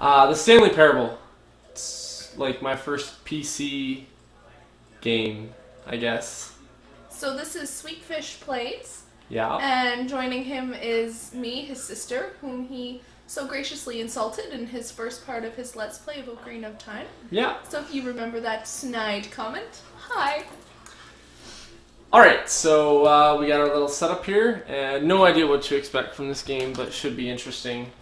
The Stanley Parable. It's like my first PC game, I guess. So this is sweetfishPLAYS. Yeah. And joining him is me, his sister, whom he so graciously insulted in his first part of his Let's Play of Ocarina of Time. Yeah. So if you remember that snide comment, hi. Alright, so we got our little setup here, and no idea what to expect from this game, but it should be interesting.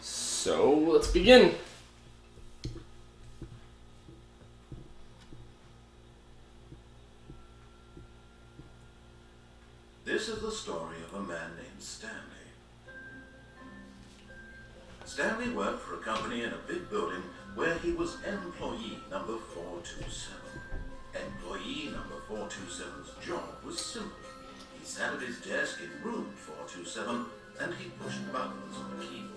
So, let's begin. This is the story of a man named Stanley. Stanley worked for a company in a big building where he was employee number 427. Employee number 427's job was simple. He sat at his desk in room 427 and he pushed buttons on the keyboard.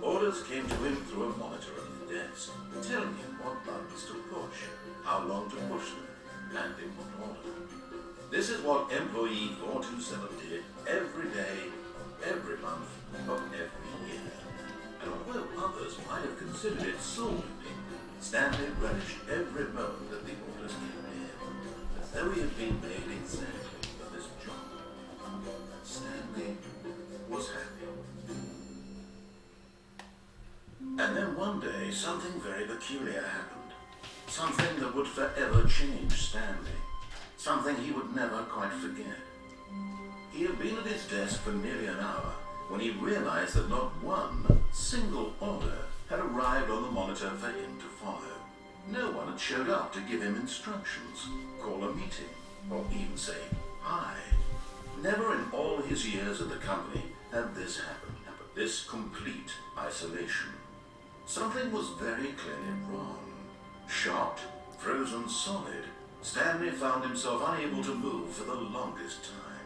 Orders came to him through a monitor on his desk, telling him what buttons to push, how long to push them, and in what order. This is what employee 427 did every day, every month, of every year. And although others might have considered it soul-winning, Stanley relished every moment that the orders came in, as though he had been made exactly for this job. Stanley was happy. And then one day, something very peculiar happened. Something that would forever change Stanley. Something he would never quite forget. He had been at his desk for nearly an hour when he realized that not one single order had arrived on the monitor for him to follow. No one had showed up to give him instructions, call a meeting, or even say hi. Never in all his years at the company had this happened, but this complete isolation. Something was very clearly wrong. Shocked, frozen solid, Stanley found himself unable to move for the longest time.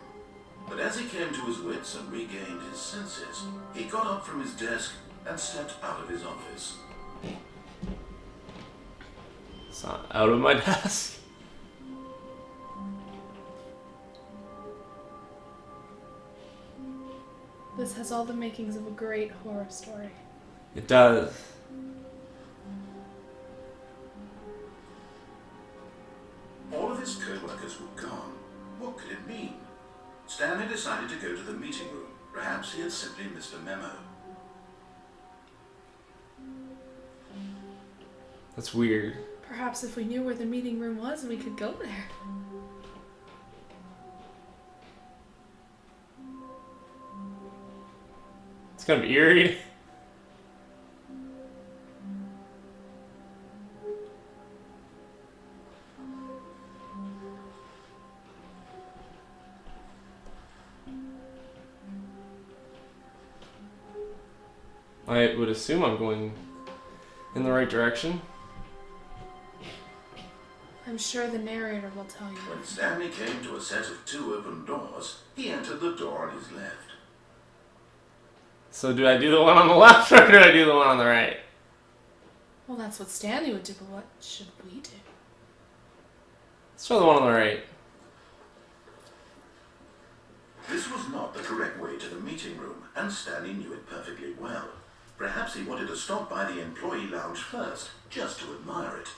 But as he came to his wits and regained his senses, he got up from his desk and stepped out of his office. It's not out of my desk. This has all the makings of a great horror story. It does. All of his co-workers were gone. What could it mean? Stanley decided to go to the meeting room. Perhaps he had simply missed a memo. That's weird. Perhaps if we knew where the meeting room was, we could go there. It's kind of eerie. I would assume I'm going in the right direction. I'm sure the narrator will tell you. When Stanley came to a set of two open doors, he entered the door on his left. So do I do the one on the left or do I do the one on the right? Well, that's what Stanley would do, but what should we do? Let's try the one on the right. This was not the correct way to the meeting room, and Stanley knew it perfectly well. Perhaps he wanted to stop by the employee lounge first, just to admire it.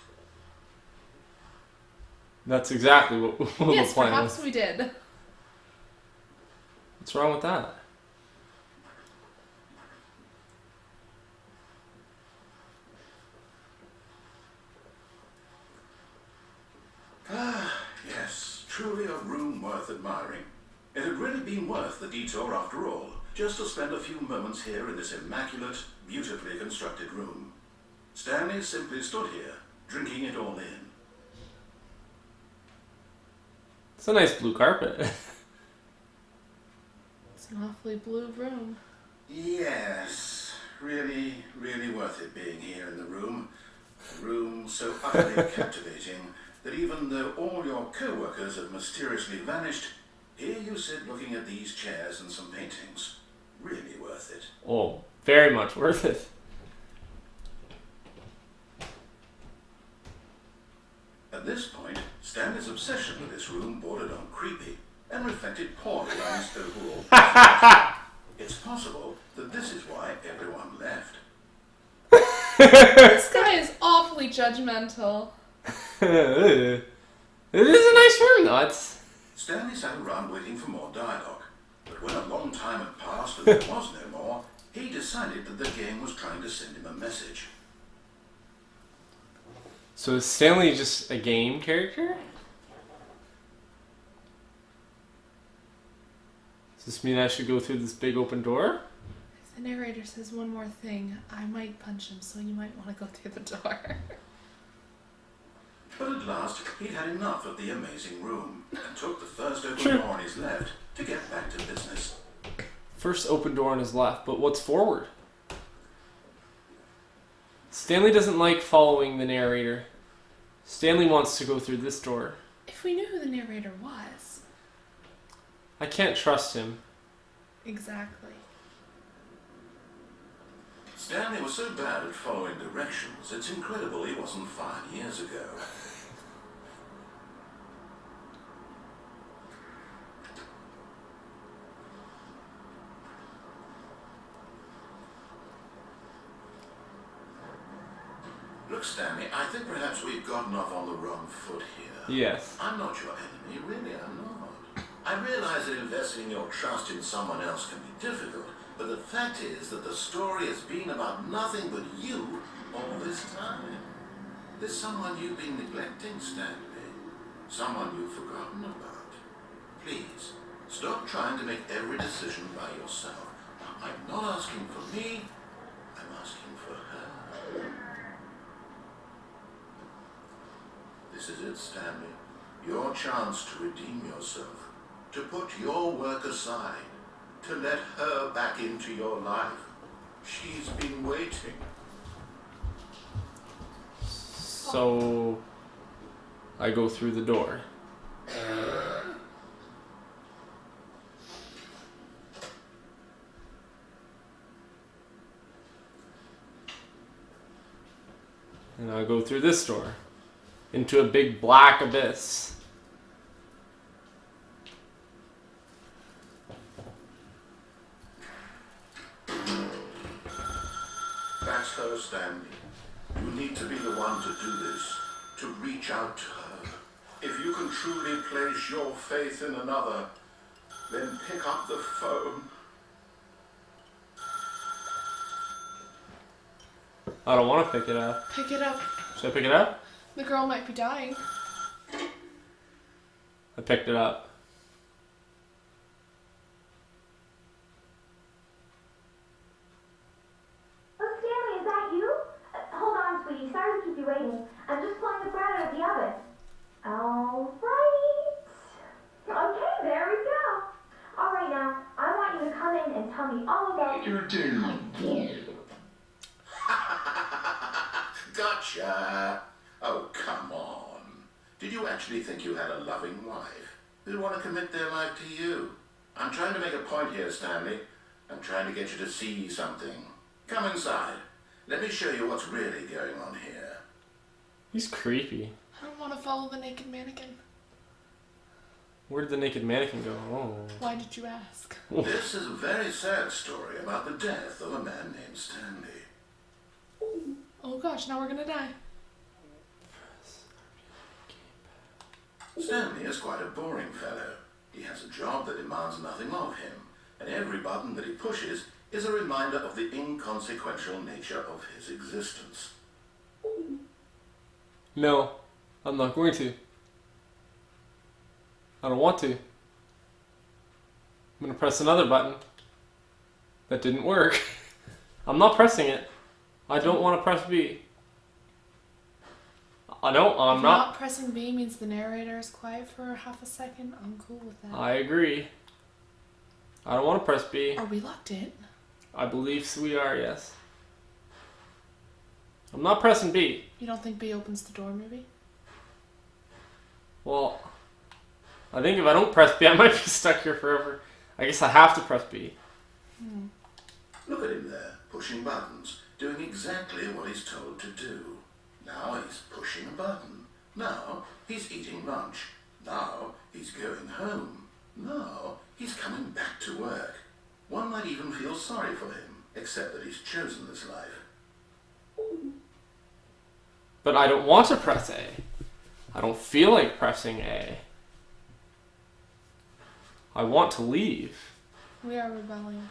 That's exactly what the plan Yes, perhaps was. we did. What's wrong with that? Ah, yes, truly a room worth admiring. It had really been worth the detour after all, just to spend a few moments here in this immaculate, beautifully constructed room. Stanley simply stood here, drinking it all in. It's a nice blue carpet. It's an awfully blue room. Yes, really, really worth it being here in the room. A room so utterly captivating that even though all your co-workers have mysteriously vanished, here you sit looking at these chairs and some paintings. Really worth it. Oh, very much worth it. At this point, Stanley's obsession with this room bordered on creepy and reflected poorly on his overall. It's possible that this is why everyone left. This guy is awfully judgmental. It is a nice room, though. Stanley sat around waiting for more dialogue, but when a long time had passed and there was no more, he decided that the game was trying to send him a message. So is Stanley just a game character? Does this mean I should go through this big open door? If the narrator says one more thing, I might punch him, so you might want to go through the door. But at last, he'd had enough of the amazing room and took the first open door on his left to get back to business. First open door on his left, but what's forward? Stanley doesn't like following the narrator. Stanley wants to go through this door. If we knew who the narrator was. I can't trust him. Exactly. Stanley was so bad at following directions, it's incredible he wasn't fired years ago. Look, Stanley, I think perhaps we've gotten off on the wrong foot here. Yes. I'm not your enemy, really, I'm not. I realize that investing your trust in someone else can be difficult, but the fact is that the story has been about nothing but you all this time. There's someone you've been neglecting, Stanley. Someone you've forgotten about. Please, stop trying to make every decision by yourself. Now, I'm not asking for me, I'm asking for her. This is it, Stanley. Your chance to redeem yourself. To put your work aside. To let her back into your life. She's been waiting. So I go through the door. And I go through this door. Into a big black abyss. That's her, Stanley. You need to be the one to do this. To reach out to her. If you can truly place your faith in another, then pick up the phone. I don't want to pick it up. Pick it up. Should I pick it up? The girl might be dying. I picked it up. Oh, Stanley, is that you? Hold on, sweetie. Sorry to keep you waiting. I'm just pulling the bread out of the oven. All right. Okay, there we go. All right, now, I want you to come in and tell me all about your day. Gotcha. Oh, come on. Did you actually think you had a loving wife who'd want to commit their life to you? I'm trying to make a point here, Stanley. I'm trying to get you to see something. Come inside. Let me show you what's really going on here. He's creepy. I don't want to follow the naked mannequin. Where did the naked mannequin go? Oh. Why did you ask? This is a very sad story about the death of a man named Stanley. Oh gosh, now we're gonna die. Stanley is quite a boring fellow. He has a job that demands nothing of him, and every button that he pushes is a reminder of the inconsequential nature of his existence. No, I'm not going to. I don't want to. I'm going to press another button. That didn't work. I'm not pressing it. I don't want to press B. I'm not. Not pressing B means the narrator is quiet for half a second. I'm cool with that. I agree. I don't want to press B. Are we locked in? I believe we are, yes. I'm not pressing B. You don't think B opens the door, maybe? Well, I think if I don't press B, I might be stuck here forever. I guess I have to press B. Look at him there, pushing buttons, doing exactly what he's told to do. Now he's pushing a button. Now he's eating lunch. Now he's going home. Now he's coming back to work. One might even feel sorry for him, except that he's chosen this life. But I don't want to press A. I don't feel like pressing A. I want to leave. We are rebelling.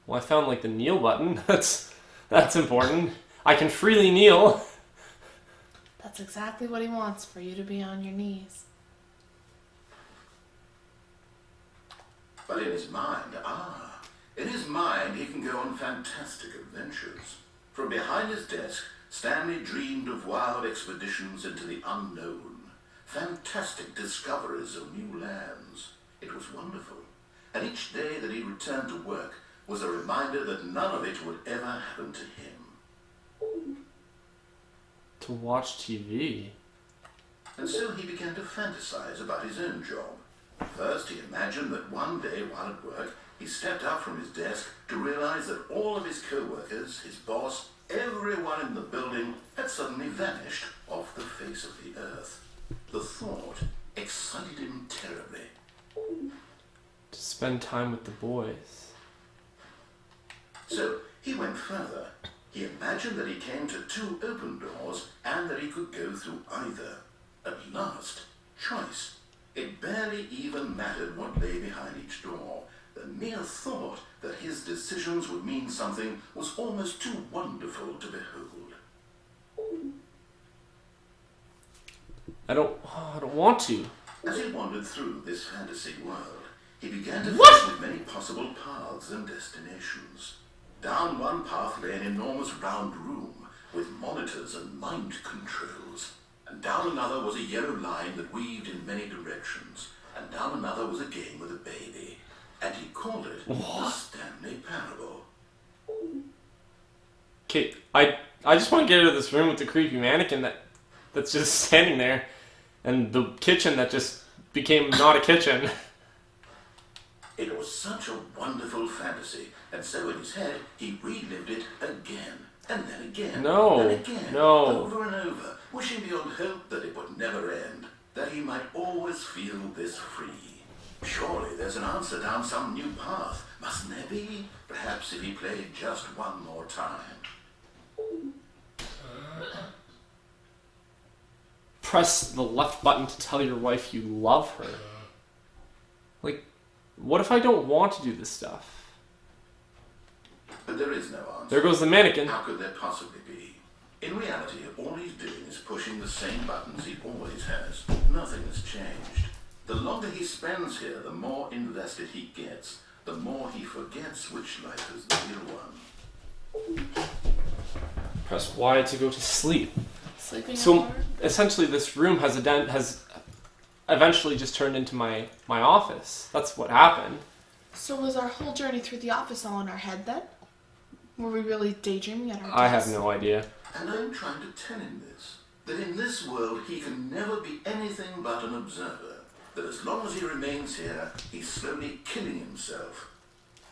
Well, I found like the kneel button. That's important. I can freely kneel. That's exactly what he wants, for you to be on your knees. But in his mind, he can go on fantastic adventures. From behind his desk, Stanley dreamed of wild expeditions into the unknown, fantastic discoveries of new lands. It was wonderful, and each day that he returned to work was a reminder that none of it would ever happen to him. To watch TV. And so he began to fantasize about his own job. First, he imagined that one day while at work, he stepped up from his desk to realize that all of his co-workers, his boss, everyone in the building had suddenly vanished off the face of the earth. The thought excited him terribly. To spend time with the boys. So he went further. He imagined that he came to 2 open doors and that he could go through either. At last, choice. It barely even mattered what lay behind each door. The mere thought that his decisions would mean something was almost too wonderful to behold. I don't want to. As he wandered through this fantasy world, he began to think of many possible paths and destinations. Down one path lay an enormous round room with monitors and mind controls. And down another was a yellow line that weaved in many directions. And down another was a game with a baby. And he called it the Stanley Parable. Okay, I just want to get out of this room with the creepy mannequin that's just standing there, and the kitchen that just became not a kitchen. It was such a wonderful fantasy, and so in his head he relived it again, and then again, No, and again, no. over and over, wishing beyond hope that it would never end, that he might always feel this free. Surely there's an answer down some new path, mustn't there be? Perhaps if he played just one more time. Press the left button to tell your wife you love her. Like, what if I don't want to do this stuff? But there is no answer. There goes the mannequin. How could there possibly be? In reality, all he's doing is pushing the same buttons he always has. Nothing has changed. The longer he spends here, the more invested he gets, the more he forgets which life is the real one. Press Y to go to sleep. Sleeping So hour? essentially, this room has eventually just turned into my office. That's what happened. So was our whole journey through the office all in our head then? Were we really daydreaming at our desks? I have no idea. And I'm trying to tell him this, that in this world he can never be anything but an observer. That as long as he remains here, he's slowly killing himself.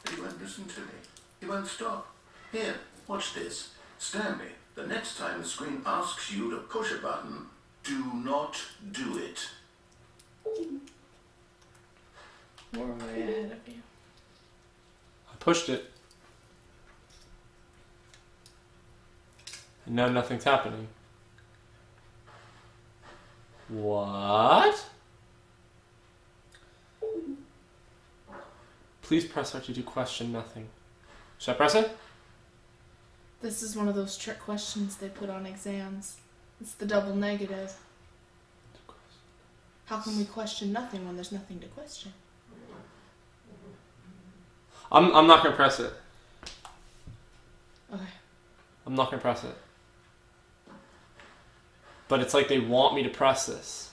But he won't listen to me. He won't stop. Here, watch this. Stanley, the next time the screen asks you to push a button, do not do it. We're way ahead of you. I pushed it. And now nothing's happening. What? Please press R2 to question nothing. Should I press it? This is one of those trick questions they put on exams. It's the double negative. How can we question nothing when there's nothing to question? I'm not gonna press it. Okay. I'm not gonna press it. But it's like they want me to press this.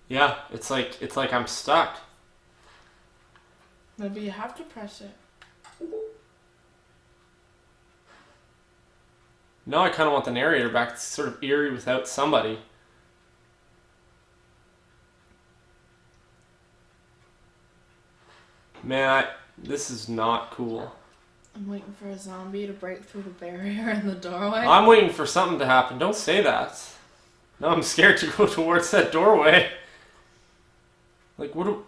Yeah, it's like I'm stuck. Maybe you have to press it. No, I kind of want the narrator back. It's sort of eerie without somebody. Man, this is not cool. I'm waiting for a zombie to break through the barrier in the doorway. I'm waiting for something to happen. Don't say that. No, I'm scared to go towards that doorway. Like, what do...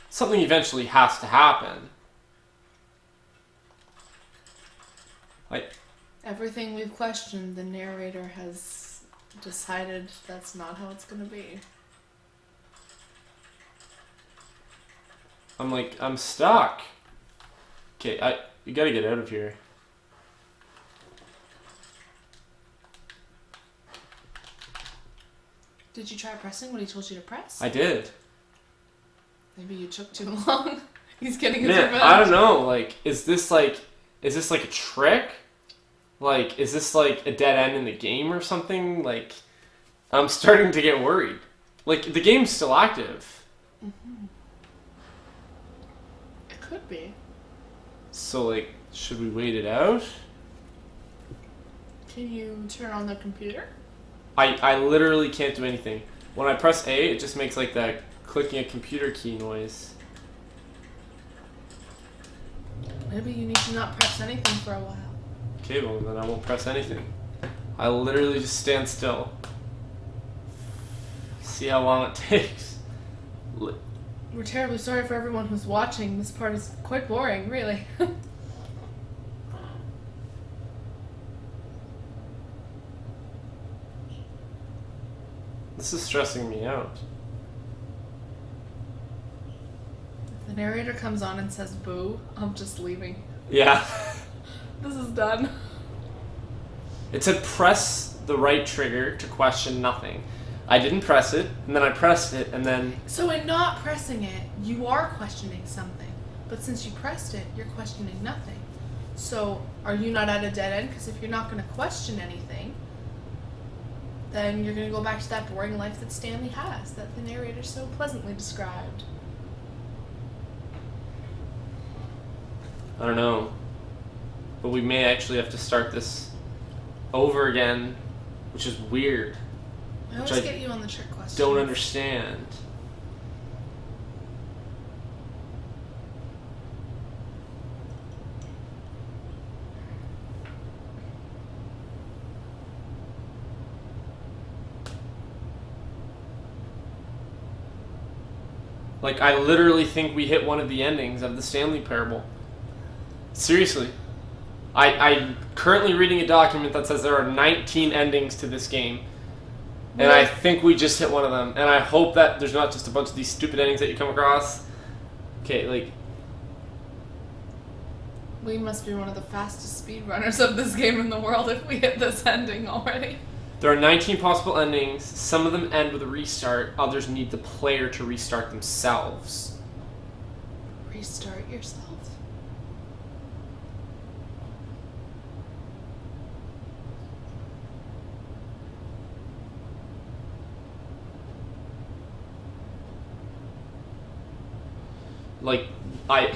Something eventually has to happen. Like... Everything we've questioned, the narrator has decided that's not how it's gonna be. I'm stuck. Okay, you gotta get out of here. Did you try pressing what he told you to press? I did. Maybe you took too long. He's getting his Man, revenge. I don't know, like, is this like a trick? Like, is this like a dead end in the game or something? Like, I'm starting to get worried. Like, the game's still active. Mm-hmm. It could be. So, like, should we wait it out? Can you turn on the computer? I literally can't do anything. When I press A, it just makes like that clicking a computer key noise. Maybe you need to not press anything for a while. Okay, well then I won't press anything. I literally just stand still. See how long it takes. We're terribly sorry for everyone who's watching. This part is quite boring, really. This is stressing me out. If the narrator comes on and says boo, I'm just leaving. Yeah. This is done. It said press the right trigger to question nothing. I didn't press it, and then I pressed it, and then... So in not pressing it, you are questioning something. But since you pressed it, you're questioning nothing. So are you not at a dead end? Because if you're not going to question anything, then you're going to go back to that boring life that Stanley has, that the narrator so pleasantly described. I don't know. But we may actually have to start this over again, which is weird. I always get you on the trick question. Don't understand. Like, I literally think we hit one of the endings of the Stanley Parable. Seriously. I'm currently reading a document that says there are 19 endings to this game. And I think we just hit one of them. And I hope that there's not just a bunch of these stupid endings that you come across. Okay, like... We must be one of the fastest speedrunners of this game in the world if we hit this ending already. There are 19 possible endings. Some of them end with a restart. Others need the player to restart themselves. Restart yourself? Like, I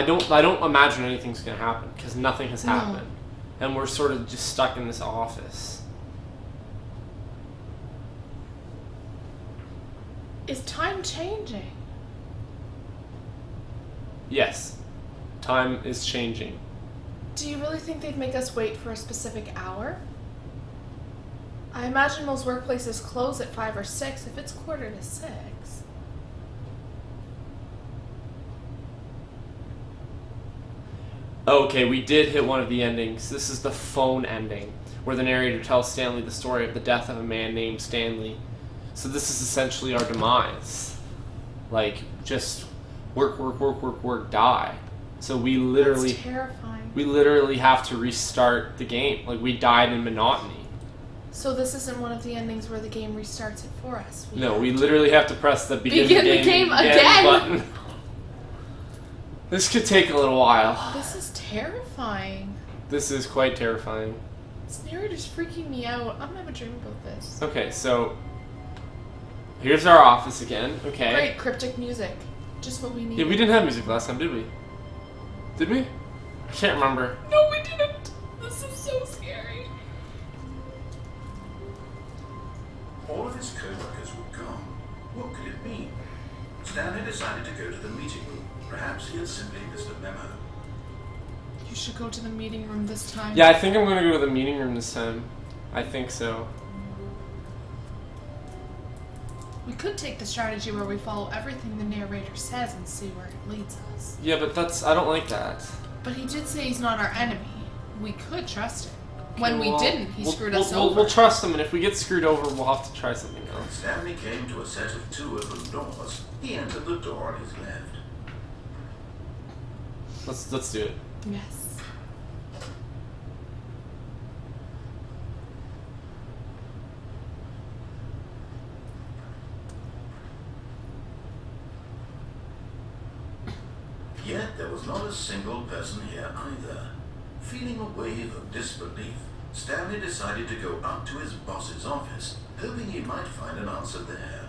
don't imagine anything's gonna happen because nothing has happened, and we're sort of just stuck in this office. Is time changing? Yes, time is changing. Do you really think they'd make us wait for a specific hour? I imagine most workplaces close at 5 or 6 if it's 5:45. Okay, we did hit one of the endings. This is the phone ending, where the narrator tells Stanley the story of the death of a man named Stanley. So this is essentially our demise. Like, just work, die. So we literally... That's terrifying. We literally have to restart the game. Like, we died in monotony. So this isn't one of the endings where the game restarts it for us. We literally have to press the begin the game again button. This could take a little while. This is terrifying. This is quite terrifying. This narrator's freaking me out. I'm gonna have a dream about this. Okay, so here's our office again. Okay. Great, cryptic music. Just what we need. Yeah, we didn't have music last time, did we? Did we? I can't remember. No, we didn't. This is so scary. All of his co-workers were gone. What could it mean? Stanley decided to go to the meeting room. Perhaps he had simply missed a memo. You should go to the meeting room this time. Yeah, I think I'm gonna go to the meeting room this time. I think so. We could take the strategy where we follow everything the narrator says and see where it leads us. Yeah, but I don't like that. But he did say he's not our enemy. We could trust him. When Okay, we didn't, he screwed us over. We'll trust him, and if we get screwed over, we'll have to try something When else. Stanley came to a set of 2 open doors, he entered the door on his left. Let's do it. Yes. Yet there was not a single person here either. Feeling a wave of disbelief, Stanley decided to go up to his boss's office, hoping he might find an answer there.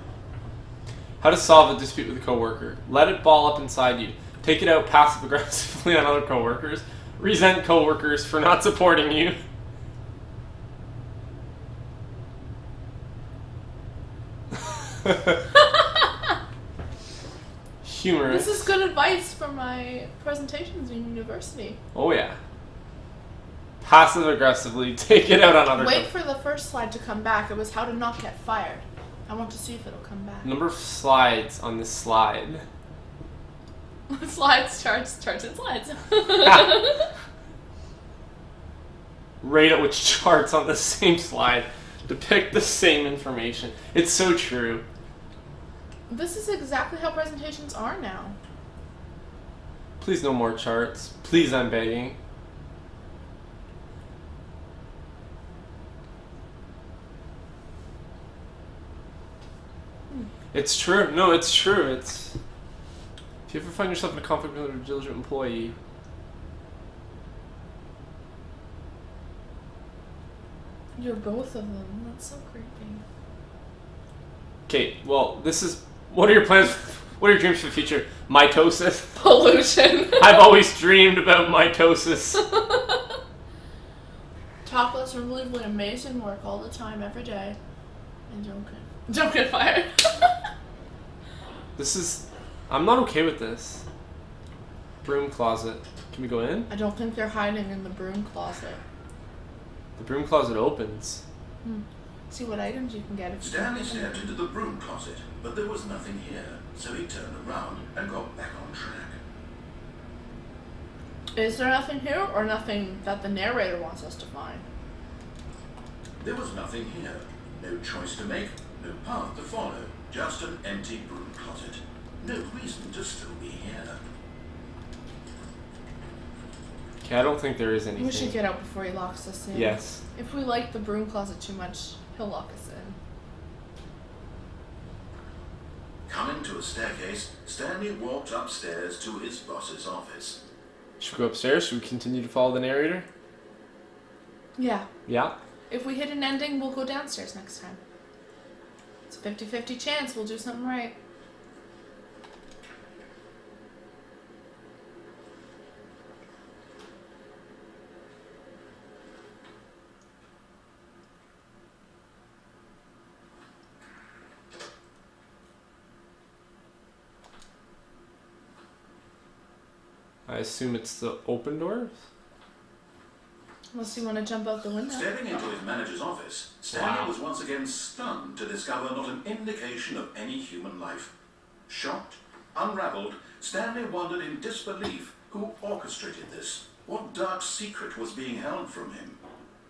How to solve a dispute with a coworker. Let it ball up inside you. Take it out passive-aggressively on other coworkers. Resent coworkers for not supporting you. Humorous. This is good advice for my presentations in university. Oh yeah. Passive-aggressively take it out on other Wait coworkers. for the first slide to come back. It was how to not get fired. I want to see if it'll come back. Number of slides on this slide. Slides, charts, and slides. Rate it which charts on the same slide depict the same information. It's so true. This is exactly how presentations are now. Please no more charts. Please, I'm begging. It's true. No, it's true. It's... If you ever find yourself in a conflict with a diligent employee... You're both of them. That's so creepy. Okay, well, this is... What are your plans? What are your dreams for the future? Mitosis? Pollution. I've always dreamed about mitosis. Topless are really doing amazing work all the time, every day. And don't get fired. This is... I'm not okay with this. Broom closet. Can we go in? I don't think they're hiding in the broom closet. The broom closet opens. See what items you can get if you Stanley stepped into the broom closet, but there was nothing here, so he turned around and got back on track. Is there nothing here, or nothing that the narrator wants us to find? There was nothing here. No choice to make, no path to follow, just an empty broom closet. No reason to still be here. Okay, I don't think there is anything. We should get out before he locks us in. Yes. If we like the broom closet too much, he'll lock us in. Coming to a staircase, Stanley walked upstairs to his boss's office. Should we go upstairs? Should we continue to follow the narrator? Yeah. Yeah? If we hit an ending, we'll go downstairs next time. It's a 50-50 chance we'll do something right. I assume it's the open doors? Unless you want to jump out the window. Stepping into his manager's office, Stanley was once again stunned to discover not an indication of any human life. Shocked, unraveled, Stanley wondered in disbelief who orchestrated this. What dark secret was being held from him?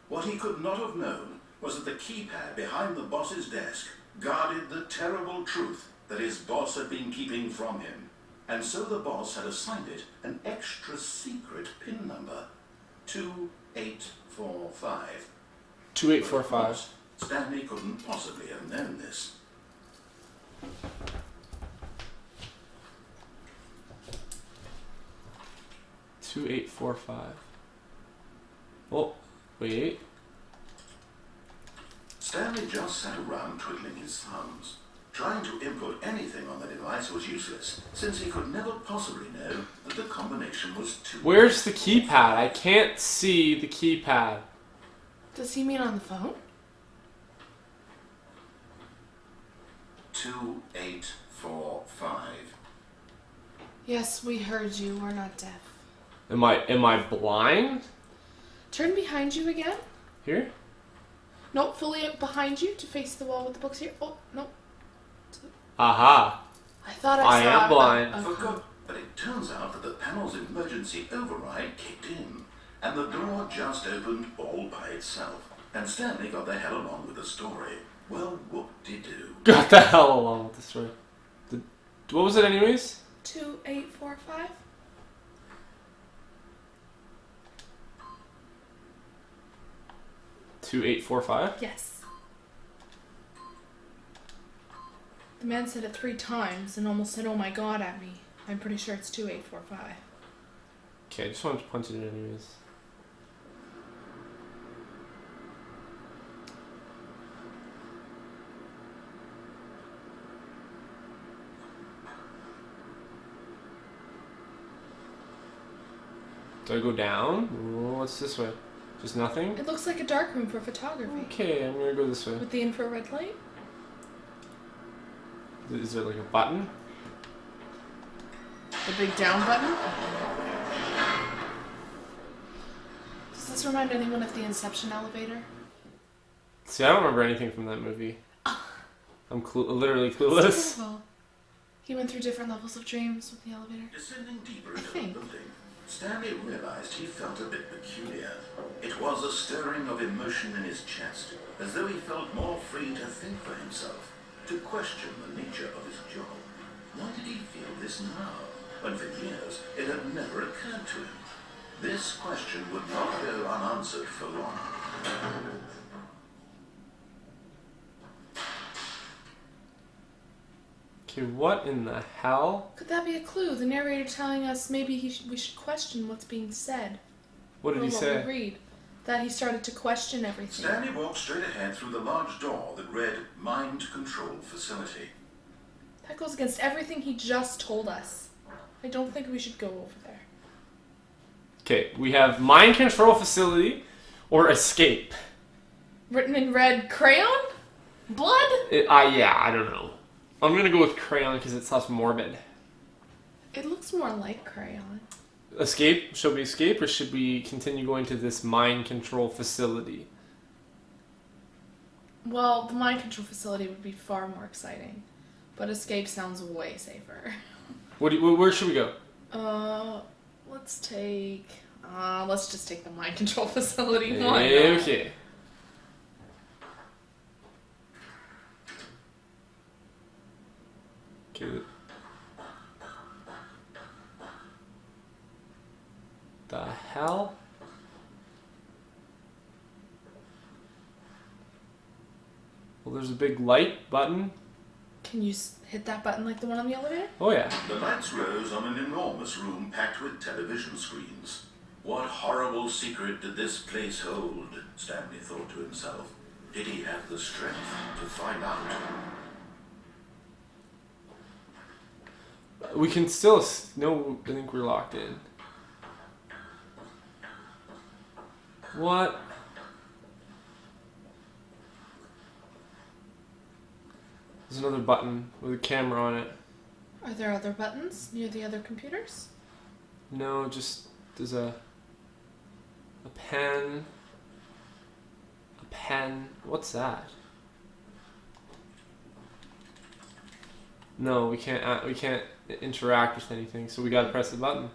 What he could not have known was that the keypad behind the boss's desk guarded the terrible truth that his boss had been keeping from him. And so the boss had assigned it an extra secret PIN number, 2845. 2845. Stanley couldn't possibly have known this. Two 2845. Oh, wait. Stanley just sat around twiddling his thumbs. Trying to input anything on the device was useless, since he could never possibly know that the combination was 2. Where's the keypad? I can't see the keypad. Does he mean on the phone? 2845. 4, 5. Yes, we heard you. We're not deaf. Am I blind? Turn behind you again. Here? Nope, fully behind you to face the wall with the books here. Oh, nope. Aha. I thought I saw am blind. Forgot, but it turns out that the panel's emergency override kicked in, and the door just opened all by itself. And Stanley got the hell along with the story. Well, whoop-de-doo. Got the hell along with the story. What was it anyways? 2845. 2845? Yes. The man said it 3 times and almost said, "Oh my God," at me. I'm pretty sure it's 2845. Okay, I just wanted to punch it in anyways. Do I go down? Oh, what's this way? Just nothing? It looks like a dark room for photography. Okay, I'm gonna go this way. With the infrared light? Is there like a button? The big down button? Does this remind anyone of the Inception elevator? See, I don't remember anything from that movie. I'm literally clueless. Well, he went through different levels of dreams with the elevator. Descending deeper into the think. building, Stanley realized he felt a bit peculiar. It was a stirring of emotion in his chest, as though he felt more free to think for himself, to question the nature of his job. Why did he feel this now, when for years it had never occurred to him? This question would not go unanswered for long. Okay, what in the hell? Could that be a clue? The narrator telling us maybe we should question what's being said. What did he What say? we read. That he started to question everything. Stanley walked straight ahead through the large door that read Mind Control Facility. That goes against everything he just told us. I don't think we should go over there. Okay, we have mind control facility or escape. Written in red crayon? Blood? Yeah, I don't know. I'm gonna go with crayon because it's less morbid. It looks more like crayon. Escape? Should we escape or should we continue going to this mind control facility? Well, the mind control facility would be far more exciting. But escape sounds way safer. Where should we go? Let's just take the mind control facility. Why not? Okay. Okay. The hell? Well, there's a big light button. Can you hit that button like the one on the elevator? Oh yeah. The lights rose on an enormous room packed with television screens. What horrible secret did this place hold? Stanley thought to himself. Did he have the strength to find out? We can still... No, I think we're locked in. What? There's another button with a camera on it. Are there other buttons near the other computers? No, just... There's a pen. A pen. What's that? No, we can't interact with anything, so we gotta press the button.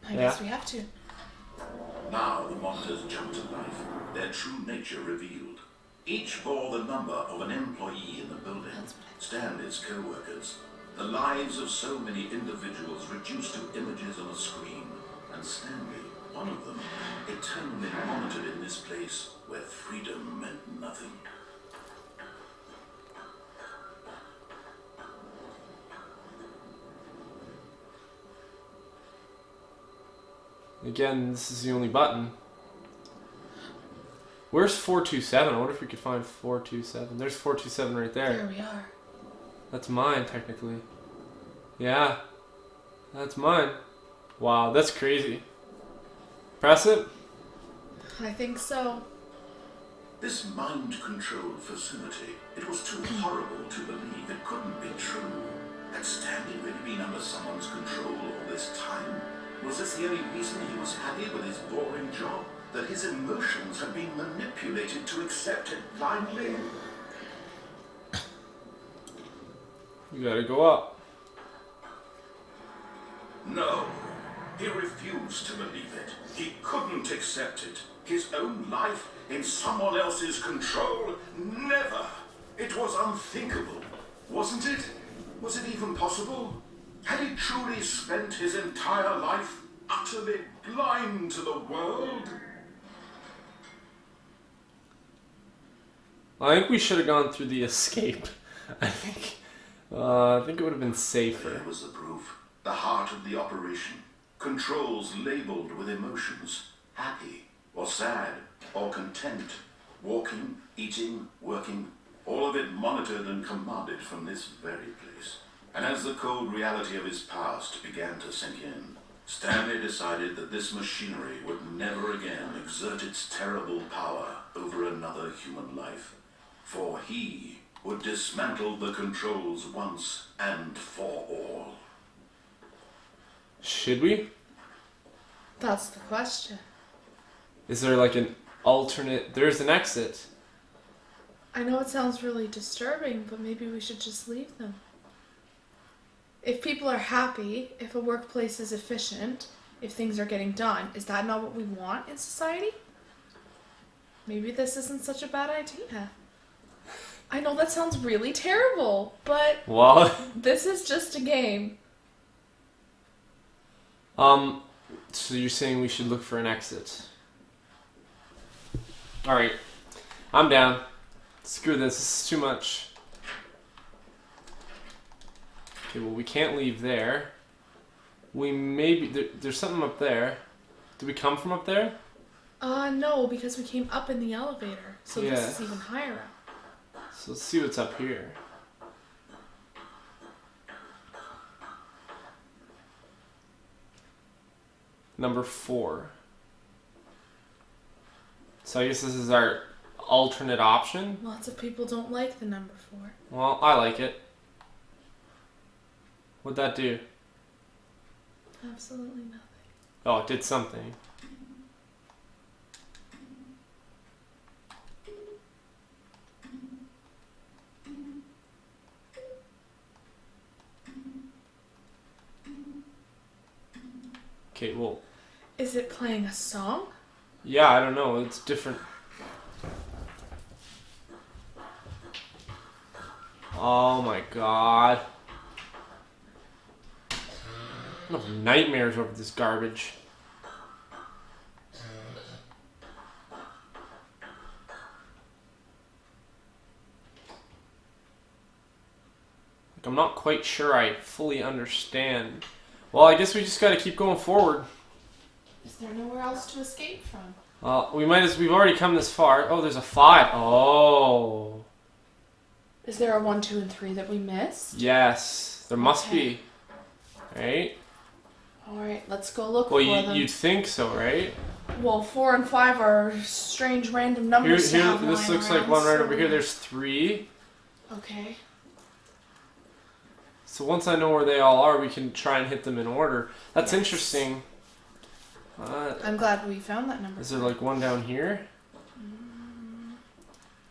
I guess we have to. Now the monitors jumped to life, their true nature revealed. Each bore the number of an employee in the building, Stanley's co-workers. The lives of so many individuals reduced to images on a screen, and Stanley, one of them, eternally monitored in this place where freedom meant nothing. Again, this is the only button. Where's 427? I wonder if we could find 427. There's 427 right there. There we are. That's mine, technically. Yeah. That's mine. Wow, that's crazy. Press it? I think so. This mind control facility, it was too horrible to believe it couldn't be true. Had Stanley really been under someone's control all this time? Was this the only reason he was happy with his boring job? That his emotions had been manipulated to accept it blindly? You gotta go up. No. He refused to believe it. He couldn't accept it. His own life in someone else's control? Never. It was unthinkable. Wasn't it? Was it even possible? Had he truly spent his entire life utterly blind to the world? I think we should have gone through the escape. I think it would have been safer. There was the proof. The heart of the operation. Controls labeled with emotions. Happy, or sad, or content. Walking, eating, working. All of it monitored and commanded from this very place. And as the cold reality of his past began to sink in, Stanley decided that this machinery would never again exert its terrible power over another human life. For he would dismantle the controls once and for all. Should we? That's the question. Is there like an alternate... There's an exit. I know it sounds really disturbing, but maybe we should just leave them. If people are happy, if a workplace is efficient, if things are getting done, is that not what we want in society? Maybe this isn't such a bad idea. I know that sounds really terrible, but Well, this is just a game. so you're saying we should look for an exit. Alright. I'm down. Screw this. This is too much. Okay, well, we can't leave there. We maybe... there's something up there. Did we come from up there? No, because we came up in the elevator. So Yeah. this is even higher up. So let's see what's up here. Number 4. So I guess this is our alternate option. Lots of people don't like the number 4. Well, I like it. What'd that do? Absolutely nothing. Oh, it did something. Okay, well... Is it playing a song? Yeah, I don't know. It's different. Oh my god. I have nightmares over this garbage. Like, I'm not quite sure I fully understand. Well, I guess we just gotta keep going forward. Is there nowhere else to escape from? We've already come this far. Oh, there's a 5. Oh. Is there a 1, 2, and 3 that we missed? Yes. There must Okay. be. Right? Alright, let's go look Well, for them. you'd think so, right? Well, 4 and 5 are strange random numbers. Here, to have this lying looks like around, one right so- over here. There's 3. Okay. So once I know where they all are, we can try and hit them in order. That's Yes. interesting. I'm glad we found that number. Is there like one down here?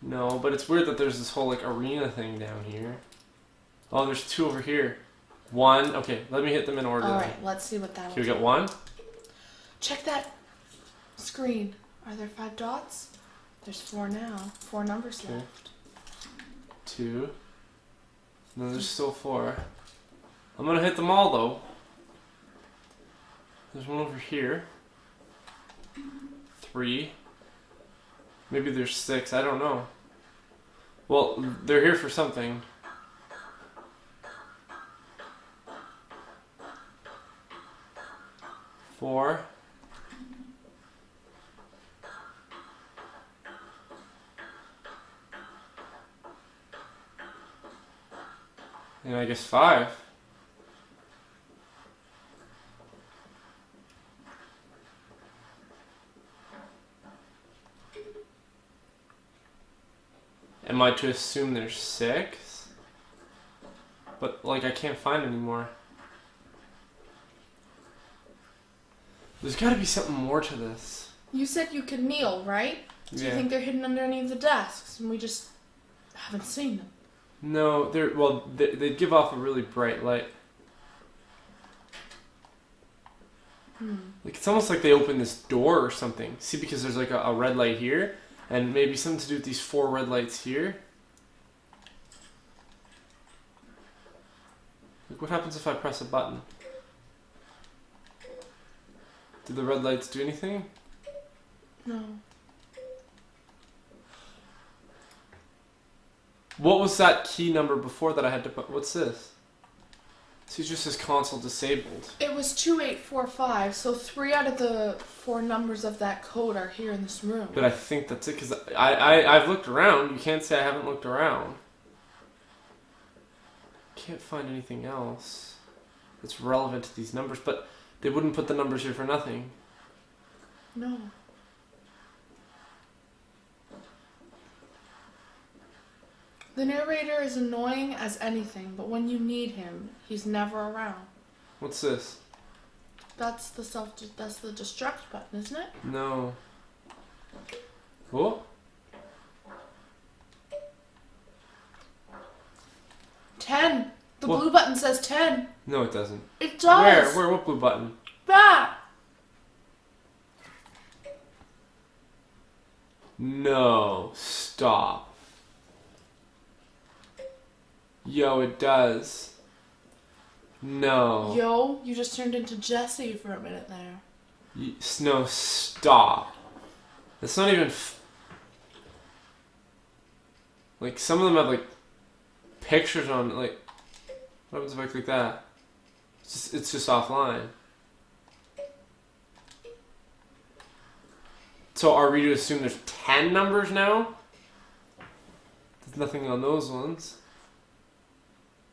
No, but it's weird that there's this whole like arena thing down here. Oh, there's 2 over here. 1. Okay, let me hit them in order. Alright, let's see what that Can we will get do. 1? Check that screen. Are there 5 dots? There's 4 now. 4 numbers Okay. left. 2. No, there's still 4. I'm gonna hit them all though. There's one over here. 3. Maybe there's 6. I don't know. Well, they're here for something. 4. And I guess 5. Am I to assume there's 6? but like I can't find any more. There's got to be something more to this. You said you could kneel, right? Do you think they're hidden under any of the desks and we just haven't seen them? No, they give off a really bright light. Like it's almost like they opened this door or something. See, because there's like a red light here, and maybe something to do with these 4 red lights here. Like what happens if I press a button? Do the red lights do anything? No. What was that key number before that I had to put? What's this? See, it just says console disabled. It was 2845, so 3 out of the 4 numbers of that code are here in this room. But I think that's it, because I've looked around. You can't say I haven't looked around. Can't find anything else that's relevant to these numbers, but they wouldn't put the numbers here for nothing. No. The narrator is annoying as anything, but when you need him, he's never around. What's this? That's the distract button, isn't it? No. Oh? 10. The What? blue button says 10. No, it doesn't. It does. Where? What blue button? That. No. Stop. Yo, it does. No. Yo, you just turned into Jesse for a minute there. No, stop. It's not even... like, some of them have, like, pictures on, like... what happens if I click that? It's just offline. So are we to assume there's 10 numbers now? There's nothing on those ones.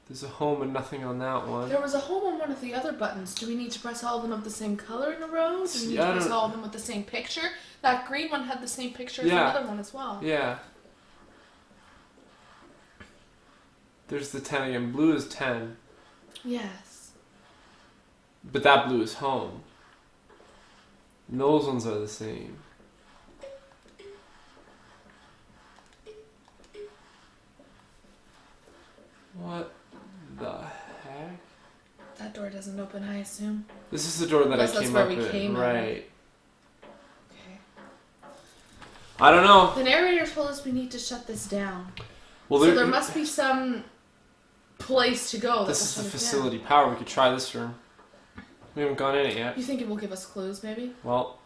There's a home and nothing on that one. There was a home on one of the other buttons. Do we need to press all of them of the same color in a row? Do we need to press all of them with the same picture? That green one had the same picture as another one as well. Yeah. There's the 10 again. Blue is 10. Yes. But that blue is home. And those ones are the same. What the heck? That door doesn't open, I assume. This is the door that Unless I came that's up where we in. came in. Right. Okay. I don't know. The narrator told us we need to shut this down. Well, so there must be some place to go. This is the facility power. We could try this room. We haven't gone in it yet. You think it will give us clues, maybe? Well,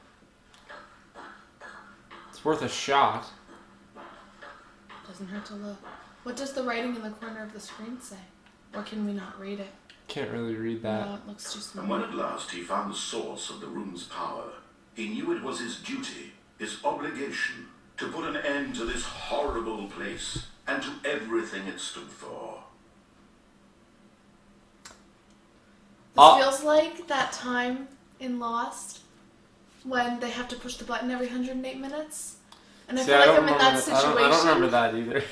it's worth a shot. Doesn't hurt to look. What does the writing in the corner of the screen say? Or can we not read it? Can't really read that. No, it looks too small. And when at last he found the source of the room's power, he knew it was his duty, his obligation, to put an end to this horrible place and to everything it stood for. This feels like that time in Lost when they have to push the button every 108 minutes. And I feel like I'm in that situation. I don't remember that either.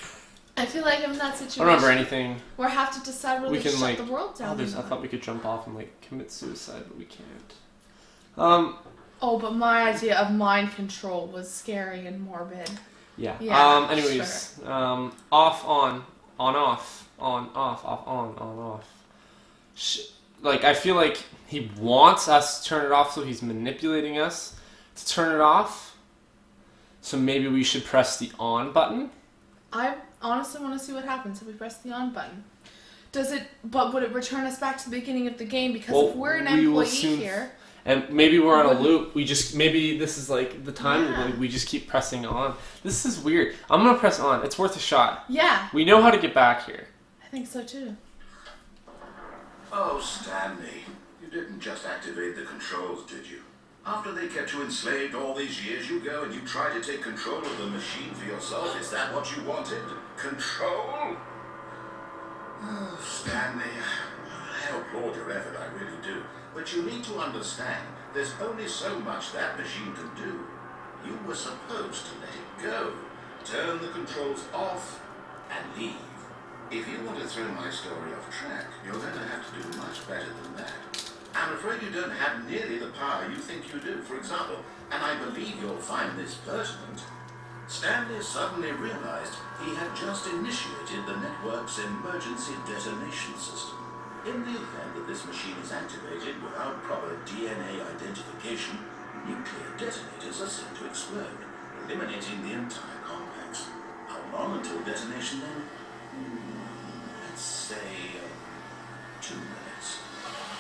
I feel like I'm in that situation. I don't remember anything. Where I have to decide whether to shut the world down. I thought we could jump off and like commit suicide, but we can't. Oh, but my idea of mind control was scary and morbid. Yeah. Anyways, sure. Off, on off, on, off, on off. Like, I feel like he wants us to turn it off, so he's manipulating us to turn it off. So maybe we should press the on button. I honestly want to see what happens if we press the on button. But would it return us back to the beginning of the game? Because if we're an employee here... And maybe we're on a loop. Maybe this is like the time like, we just keep pressing on. This is weird. I'm going to press on. It's worth a shot. Yeah. We know how to get back here. I think so too. Oh, Stanley, you didn't just activate the controls, did you? After they kept you enslaved all these years, you go and you try to take control of the machine for yourself. Is that what you wanted? Control? Oh, Stanley, I applaud your effort, I really do. But you need to understand, there's only so much that machine can do. You were supposed to let it go, turn the controls off, and leave. If you want to throw my story off track, you're going to have to do much better than that. I'm afraid you don't have nearly the power you think you do. For example, and I believe you'll find this pertinent, Stanley suddenly realized he had just initiated the network's emergency detonation system. In the event that this machine is activated without proper DNA identification, nuclear detonators are seen to explode, eliminating the entire complex. How long until detonation then? Let's say 2 minutes.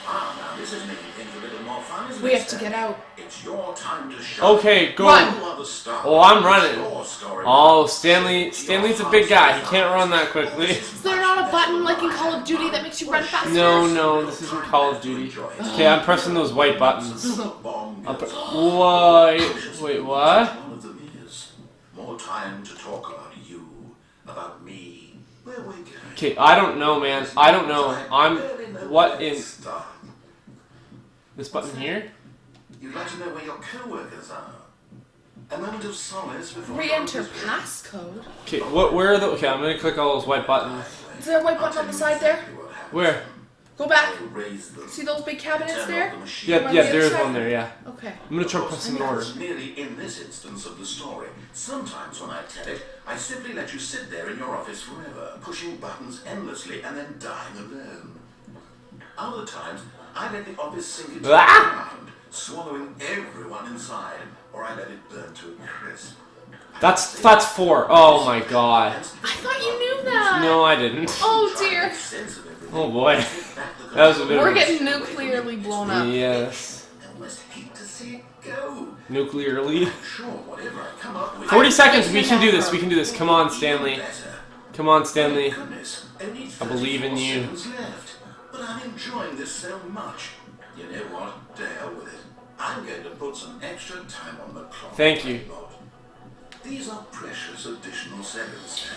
Now this is making things a little more fun, isn't it? We have to get out. It's your time to show. Okay, go. Run. Oh, I'm running. Oh, Stanley's a big guy. He can't run that quickly. Is there not a button like in Call of Duty that makes you run faster? No, this isn't Call of Duty. Okay, I'm pressing those white buttons. Wait, what? One of them is more time to talk about you, about me, where we're going. Okay, I don't know, man. I don't know. What in... This button here? You'd like to know where your co-workers are. A moment of solace before... Re-enter passcode. Okay, where are the... Okay, I'm gonna click all those white buttons. Is there a white button on the side there? Where? Go back. See those big cabinets there? Yeah, there's one there, yeah. Okay. I'm gonna try pressing in order. Merely in this instance of the story. Sometimes when I tell it, I simply let you sit there in your office forever, pushing buttons endlessly and then dying alone. Other times, I let the office sink into the ground, swallowing everyone inside, or I let it burn to a crisp. That's 4. Oh my god. I thought you knew that. No, I didn't. Oh dear. Oh boy. That was a bit. We're getting nuclearly blown up. Yes. I almost hate to see it go. Nuclearly. Sure, whatever I come up with. 40 seconds. We can do this. We can do this. Come on, Stanley. Come on, Stanley. I believe in you. Left, but I'm enjoying this so much. You know what? To hell with it. I'm going to put some extra time on the clock. Thank you. These are precious additional seconds.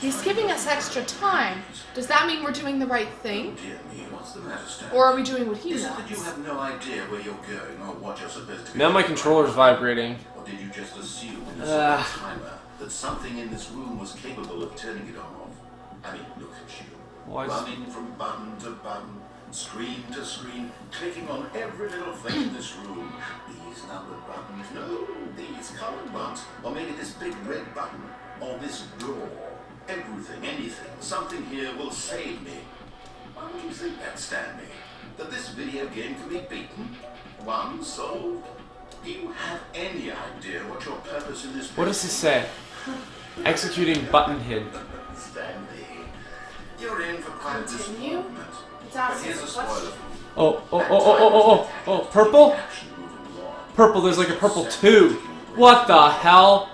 He's giving us extra time. Does that mean we're doing the right thing? Dear me, what's the matter, Stanley? Or are we doing what he Is it that you wants? have no idea where you're going or what you're supposed to be Now my doing? controller's vibrating. Or did you just assume in a certain timer that something in this room was capable of turning it on or off? I mean, look at you. Why is- Running from button to button, screen to screen, clicking on every little thing in this room. These numbered buttons, no, these colored ones, or maybe this big red button, or this door. Everything, anything, something here will save me. Why would you think that, Stanley? That this video game can be beaten? One solved? Do you have any idea what your purpose in this What does this say? Executing button hid. Stanley, you're in for quite a Continue? disappointment. It's But asking here's a a spoiler. question. Oh, purple? Purple, there's like a purple 2. What the hell?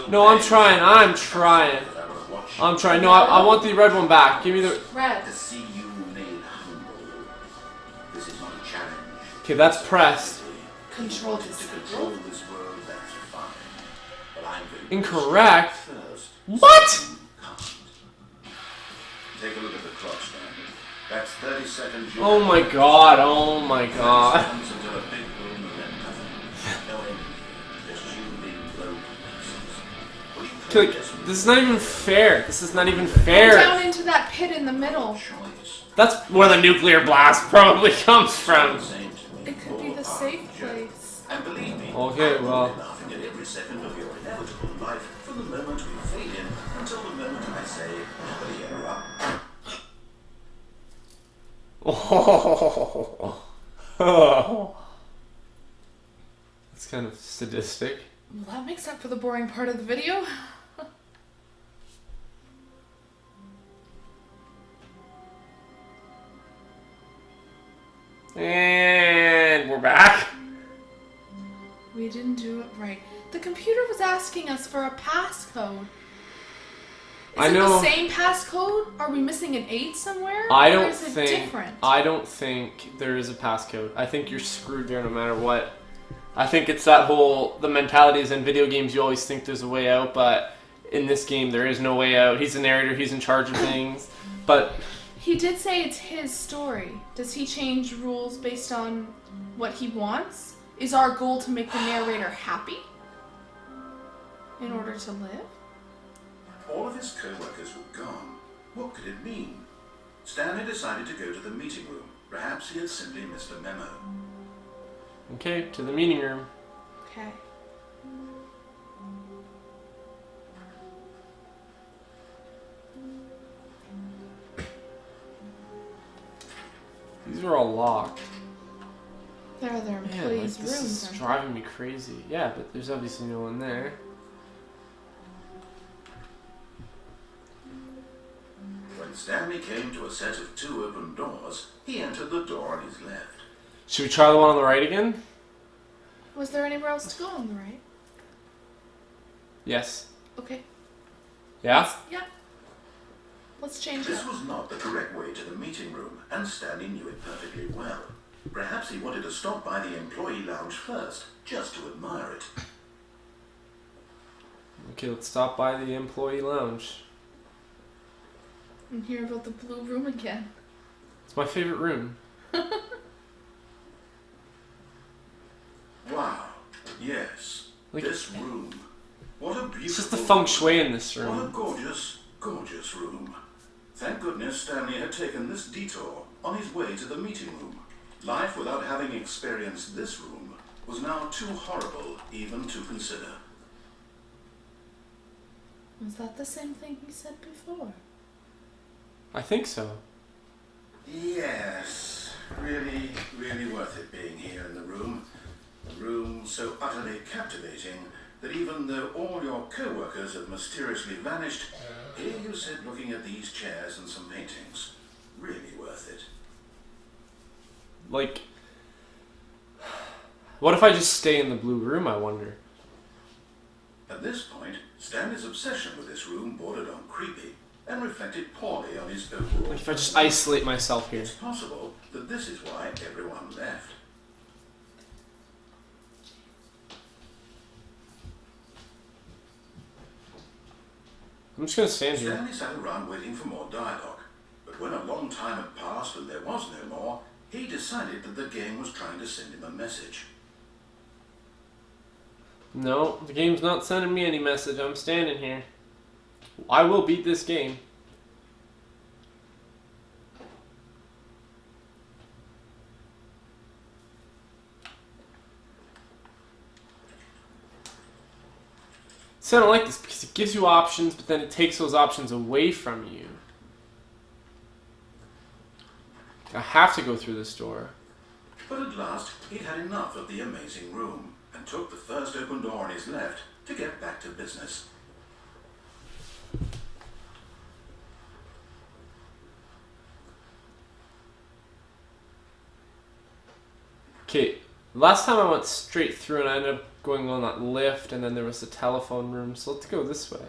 No, I'm trying. No, I want the red one back. Give me the... Red. To see you made humble. This is not a challenge. Okay, that's pressed. Control To this. control this world, that's fine. But I'm going to Incorrect. first. What? Take a look at the clock, Stanley. That's 30 seconds. Oh my god, oh my god. Seconds until a big boom and then nothing. No enemy. Just you being blown to pieces. What do you Okay, think this this is not even fair. This is not even Go fair. down into that pit in the middle. choice? That's where the nuclear blast probably comes from. Same to me. It could be the safe place. And believe me, Okay, well. I'm laughing at every second of your inevitable life from the moment we fade in until the moment I say, happily ever up. That's kind of sadistic. Well, that makes up for the boring part of the video. And we're back. We didn't do it right. The computer was asking us for a passcode. Is I it know. the same passcode? Are we missing an 8 somewhere? I Or don't is it think. different? I don't think there is a passcode. I think you're screwed there no matter what. I think it's that whole the mentality is in video games. You always think there's a way out, but in this game there is no way out. He's the narrator. He's in charge of things. But He did say it's his story. Does he change rules based on what he wants? Is our goal to make the narrator happy in order to live? All of his co-workers were gone. What could it mean? Stanley decided to go to the meeting room. Perhaps he had simply missed a memo. Okay, to the meeting room. Okay. These are all locked. There are their Man, like, employees' this rooms. is aren't driving me crazy. Yeah, but there's obviously no one there. When Stanley came to a set of 2 open doors, he entered the door on his left. Should we try the one on the right again? they? Was there anywhere else to go on the right? Yes. Okay. Yeah? Yeah. Let's change This it. was not the correct way to the meeting room, and Stanley knew it perfectly well. Perhaps he wanted to stop by the employee lounge first, just to admire it. Okay, let's stop by the employee lounge. And hear about the blue room again. It's my favorite room. Wow, yes, Like, this room. What a beautiful... it's just the feng shui in this What a room. gorgeous, gorgeous room. Thank goodness Stanley had taken this detour on his way to the meeting room. Life without having experienced this room was now too horrible even to consider. Was that the same thing he said before? I think so. Yes, really, really worth it being here in the room. A room so utterly captivating that even though all your co-workers have mysteriously vanished, here you sit looking at these chairs and some paintings. Really worth it. Like, what if I just stay in the blue room, I wonder? At this point, Stanley's obsession with this room bordered on creepy and reflected poorly on his overall... Like if I just isolate myself here. It's possible that this is why everyone left. I'm just gonna stand here. Stanley sat around waiting for more dialogue, but when a long time had passed and there was no more, he decided that the game was trying to send him a message. No, the game's not sending me any message. I'm standing here. I will beat this game. So I don't like this because it gives you options, but then it takes those options away from you. I have to go through this door. But at last, he'd had enough of the amazing room and took the first open door on his left to get back to business. Okay, last time I went straight through and I ended up going on that lift, and then there was the telephone room, so let's go this way.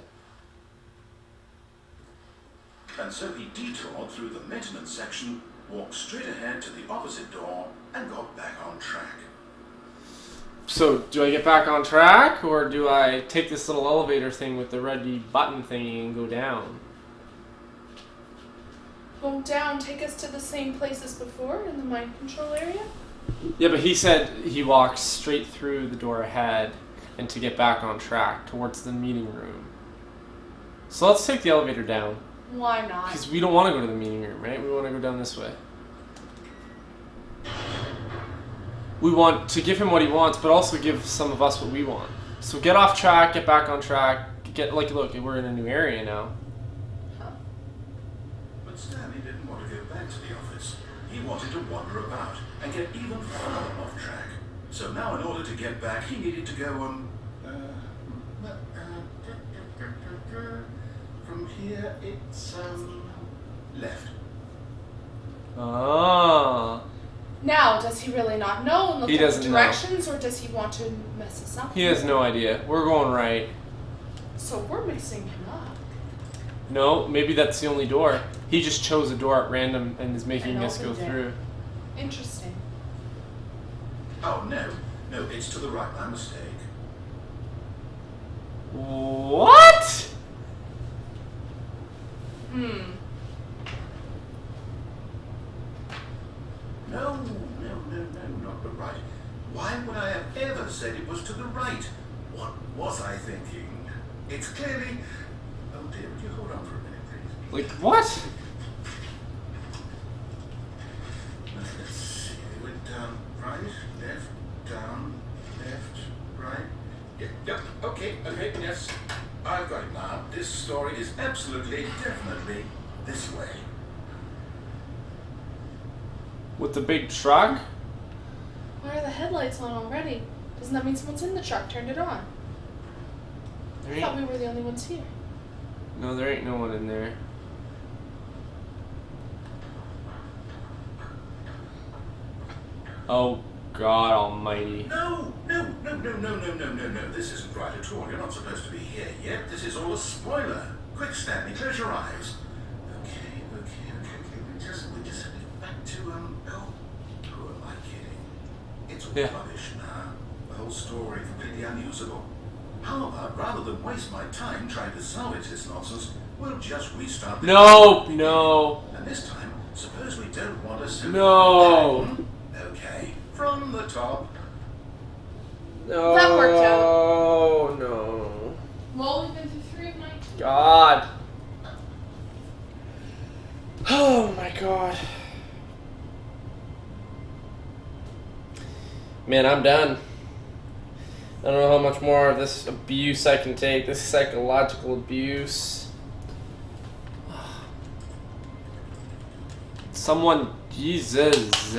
And so he detoured through the maintenance section, walked straight ahead to the opposite door, and got back on track. So, do I get back on track, or do I take this little elevator thing with the red button thingy and go down? Go down, take us to the same place as before in the mind control area? Yeah, but he said he walks straight through the door ahead and to get back on track towards the meeting room. So let's take the elevator down. Why not? Because we don't want to go to the meeting room, right? We want to go down this way. We want to give him what he wants, but also give some of us what we want. So get off track, get back on track, look, we're in a new area now. But Stanley didn't want to go back to the office. He wanted to wander about and get even further off track. So now in order to get back, he needed to go from here it's left. Ah. Now, does he really not know and look He at the doesn't know. directions, or does he want to mess us up? He has no idea. We're going right. So we're mixing him up. No, maybe that's the only door. He just chose a door at random and is making And us go opened it. through. Interesting. Oh no, it's to the right. My mistake. What? No, not the right. Why would I have ever said it was to the right? What was I thinking? It's clearly... Oh dear, would you hold on for a minute, please? Like, what? Let's see. We went down, right, left, down, left, right. Yeah, okay, yes. I've got it now. This story is absolutely, definitely this way. With the big truck? Why are the headlights on already? Doesn't that mean someone's in the truck turned it on? I thought we were the only ones here. No, there ain't no one in there. Oh, God almighty. No. This isn't right at all. You're not supposed to be here yet. This is all a spoiler. Quick, Stanley, close your eyes. Okay. We just headed back to, who am I kidding? It's all rubbish now. The whole story completely unusable. How about, rather than waste my time trying to salvage this nonsense, we'll just restart the No. And this time, suppose we don't want to send No. Okay, from the top. No. That worked out. Oh, no. Well, we've been through 3 of 19. God. Oh, my God. Man, I'm done. I don't know how much more of this abuse I can take. This psychological abuse. Someone, Jesus.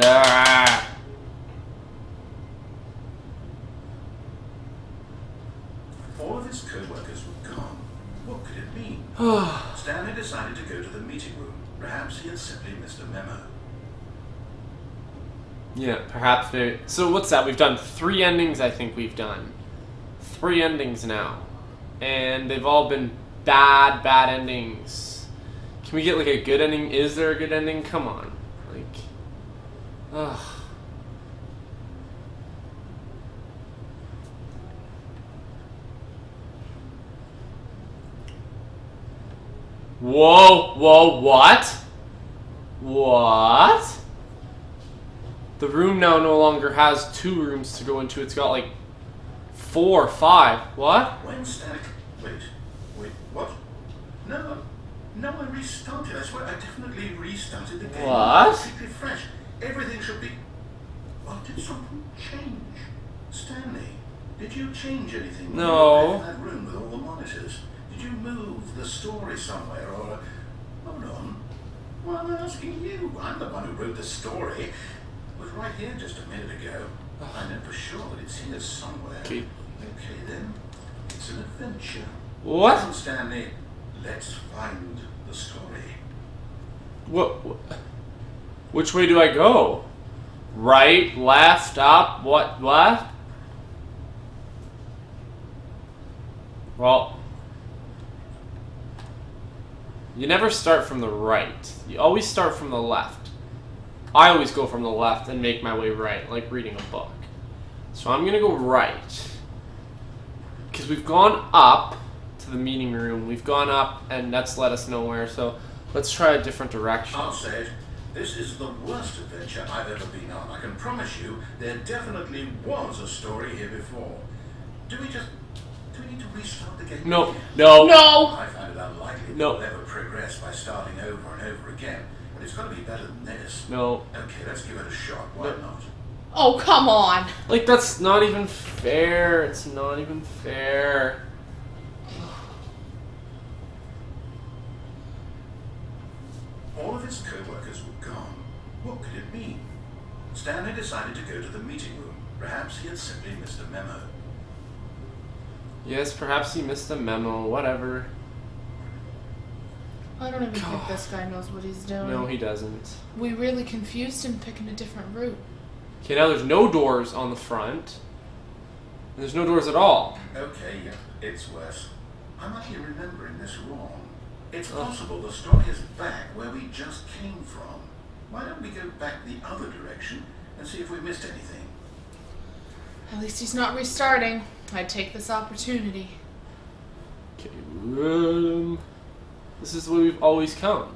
All of his co-workers were gone. What could it mean? Stanley decided to go to the meeting room. Perhaps he had simply missed a memo. Yeah, perhaps they... So what's that? We've done 3 endings, I think we've done. 3 endings now. And they've all been bad endings. Can we get, like, a good ending? Is there a good ending? Come on. Like... Ugh. Whoa, what? What? The room now no longer has 2 rooms to go into. It's got like 4 or 5. What? When Stanley... Wait, what? No, I restarted. I swear I definitely restarted the game. What? Completely fresh. Everything should be... Well, did something change? Stanley, did you change anything? No. In that room with all the monitors? Did you move the story somewhere or... Hold on. Well, I'm asking you. I'm the one who wrote the story. It was right here just a minute ago. I know for sure that it's here somewhere. Okay. Okay then. It's an adventure. What? Come on, Stanley. Let's find the story. What? Which way do I go? Right, left, up, what? Well... You never start from the right. You always start from the left. I always go from the left and make my way right, like reading a book. So I'm gonna go right. Because we've gone up to the meeting room. We've gone up and that's led us nowhere, so let's try a different direction. I'll say it. This is the worst adventure I've ever been on. I can promise you there definitely was a story here before. Do we need to restart the game? No. I find it unlikely No. we'll ever progress by starting over and over again. But it's got to be better than this. No. Okay, let's give it a shot. Why not? Oh, come on. Like, that's not even fair. It's not even fair. All of his co-workers were gone. What could it mean? Stanley decided to go to the meeting room. Perhaps he had simply missed a memo. Yes, perhaps he missed a memo. Whatever. I don't even think this guy knows what he's doing. No, he doesn't. We really confused him picking a different route. Okay, now there's no doors on the front. And there's no doors at all. Okay, yeah, it's worse. I might be remembering this wrong. It's possible the story is back where we just came from. Why don't we go back the other direction and see if we missed anything? At least he's not restarting. I'd take this opportunity. Okay, this is the way we've always come.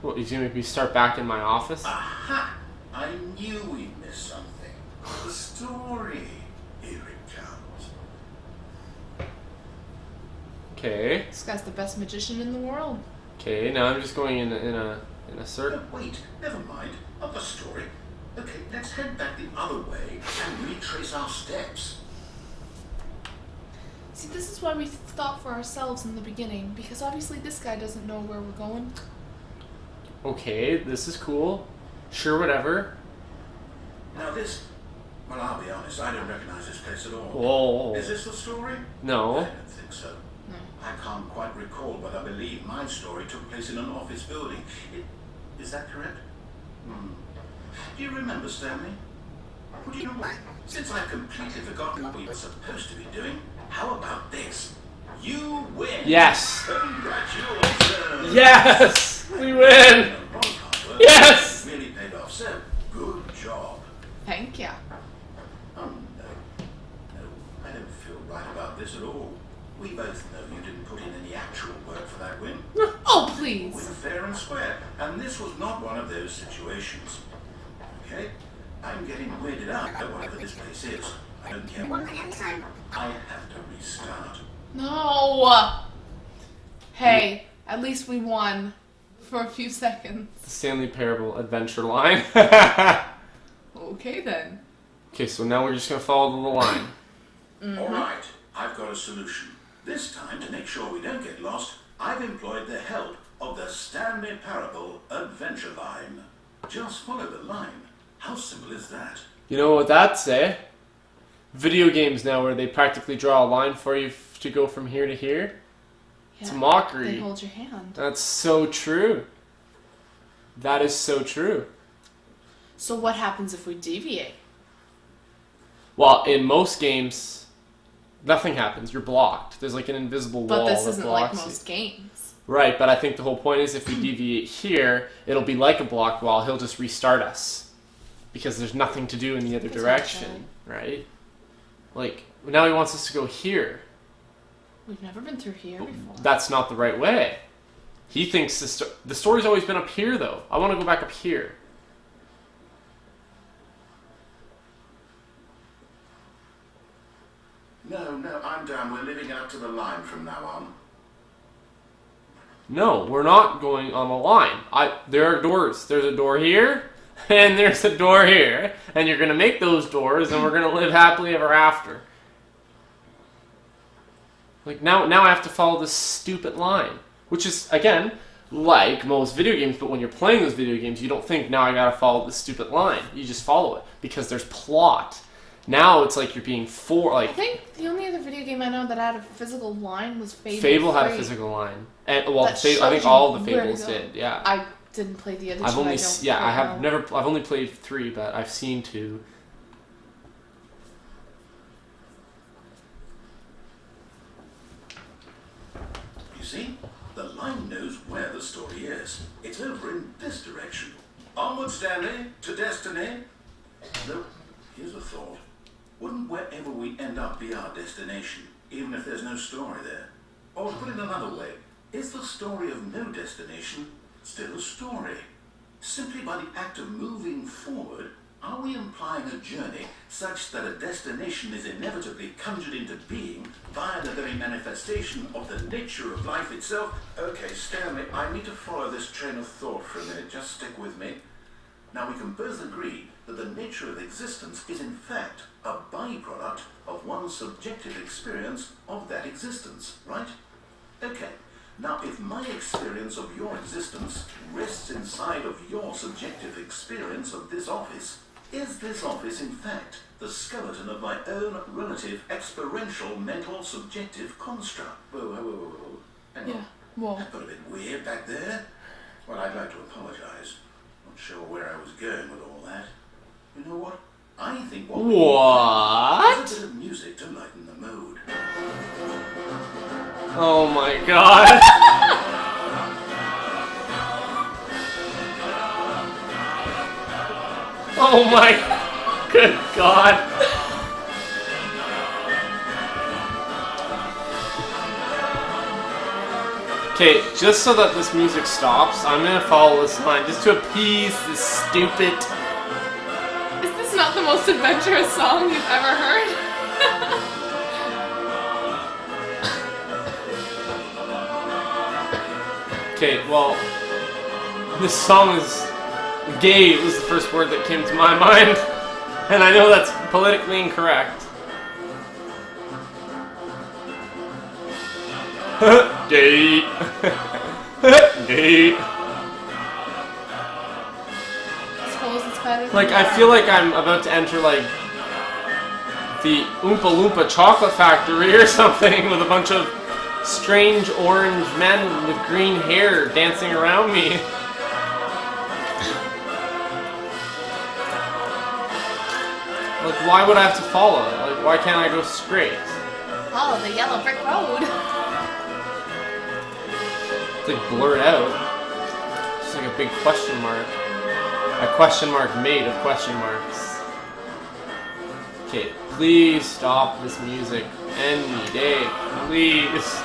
What, he's gonna make me start back in my office? Aha! I knew we missed something. The story. Here it comes. Okay. This guy's the best magician in the world. Okay, now I'm just going in a circle. Wait, never mind. Not the story. Okay, let's head back the other way and retrace our steps. See, this is why we thought for ourselves in the beginning, because obviously this guy doesn't know where we're going. Okay, this is cool. Sure, whatever. Now this, well, I'll be honest, I don't recognize this place at all. Whoa. Is this the story? No. I don't think so. No. I can't quite recall, but I believe my story took place in an office building. Is that correct? Do you remember, Stanley? Would you know what? Since I've completely forgotten what we were supposed to be doing, how about this? You win! Yes! Congratulations! Yes! We win! Yes! Really paid off, so good job. Thank you. Oh, no, I don't feel right about this at all. We both know you didn't put in any actual work for that win. Oh, We please. were fair and square, and this was not one of those situations. Okay? I'm getting weirded out by whatever this place is. I don't care what time. I have to restart. No. Hey, at least we won for a few seconds. The Stanley Parable adventure line. Okay then. Okay, so now we're just gonna follow the line. All right, I've got a solution. This time, to make sure we don't get lost, I've employed the help of the Stanley Parable adventure line. Just follow the line. How simple is that? You know what that's, eh? Video games now where they practically draw a line for you to go from here to here. It's a mockery. They hold your hand. That's so true. That is so true. So what happens if we deviate? Well, in most games, nothing happens. You're blocked. There's like an invisible wall But this that isn't like blocks most you. games. Right, but I think the whole point is if we deviate here, it'll be like a blocked wall. He'll just restart us. Because there's nothing to do in the other direction, right? Like, now he wants us to go here. We've never been through here before. That's not the right way. He thinks the story's always been up here, though. I want to go back up here. No, I'm down. We're living up to the line from now on. No, we're not going on the line. There are doors. There's a door here, and there's a door here. And you're going to make those doors, and we're going to live happily ever after. Like, now I have to follow this stupid line. Which is, again, like most video games, but when you're playing those video games, you don't think, now I gotta follow this stupid line. You just follow it, because there's plot. Now it's like you're being I think the only other video game I know that had a physical line was Fable. Fable had a 3. physical line. And, well, That I shows think you all the where to Fables go. did, yeah. I didn't play the other I've two. only, I don't yeah, I quite have know. never, I've only played 3, but I've seen 2. You see? The line knows where the story is. It's over in this direction. Onward, Stanley, to destiny. Though, here's a thought. Wouldn't wherever we end up be our destination, even if there's no story there? Or to put it another way, is the story of no destination still a story? Simply by the act of moving forward, are we implying a journey such that a destination is inevitably conjured into being via the very manifestation of the nature of life itself? Okay, Stanley, I need to follow this train of thought for a minute. Just stick with me. Now, we can both agree that the nature of existence is in fact a byproduct of one's subjective experience of that existence, right? Okay. Now, if my experience of your existence rests inside of your subjective experience of this office, is this office, in fact, the skeleton of my own relative experiential mental subjective construct? Whoa. Hang on. Yeah, whoa. That got a bit weird back there. Well, I'd like to apologize. Not sure where I was going with all that. You know what? I think what we need is a bit of music to lighten the mood. Oh my god. Oh my good god. Okay, just so that this music stops, I'm gonna follow this line just to appease this stupid. Is this not the most adventurous song you've ever heard? Okay, well, this song is... Gay was the first word that came to my mind. And I know that's politically incorrect. Gay. Gay. I suppose it's better than Like, I that. feel like I'm about to enter, like, the Oompa Loompa chocolate factory or something with a bunch of strange orange men with green hair dancing around me. Like, why would I have to follow it? Like, why can't I go straight? Oh, the yellow brick road. It's like blurred out. It's like a big question mark. A question mark made of question marks. Okay, please stop this music any day. Please.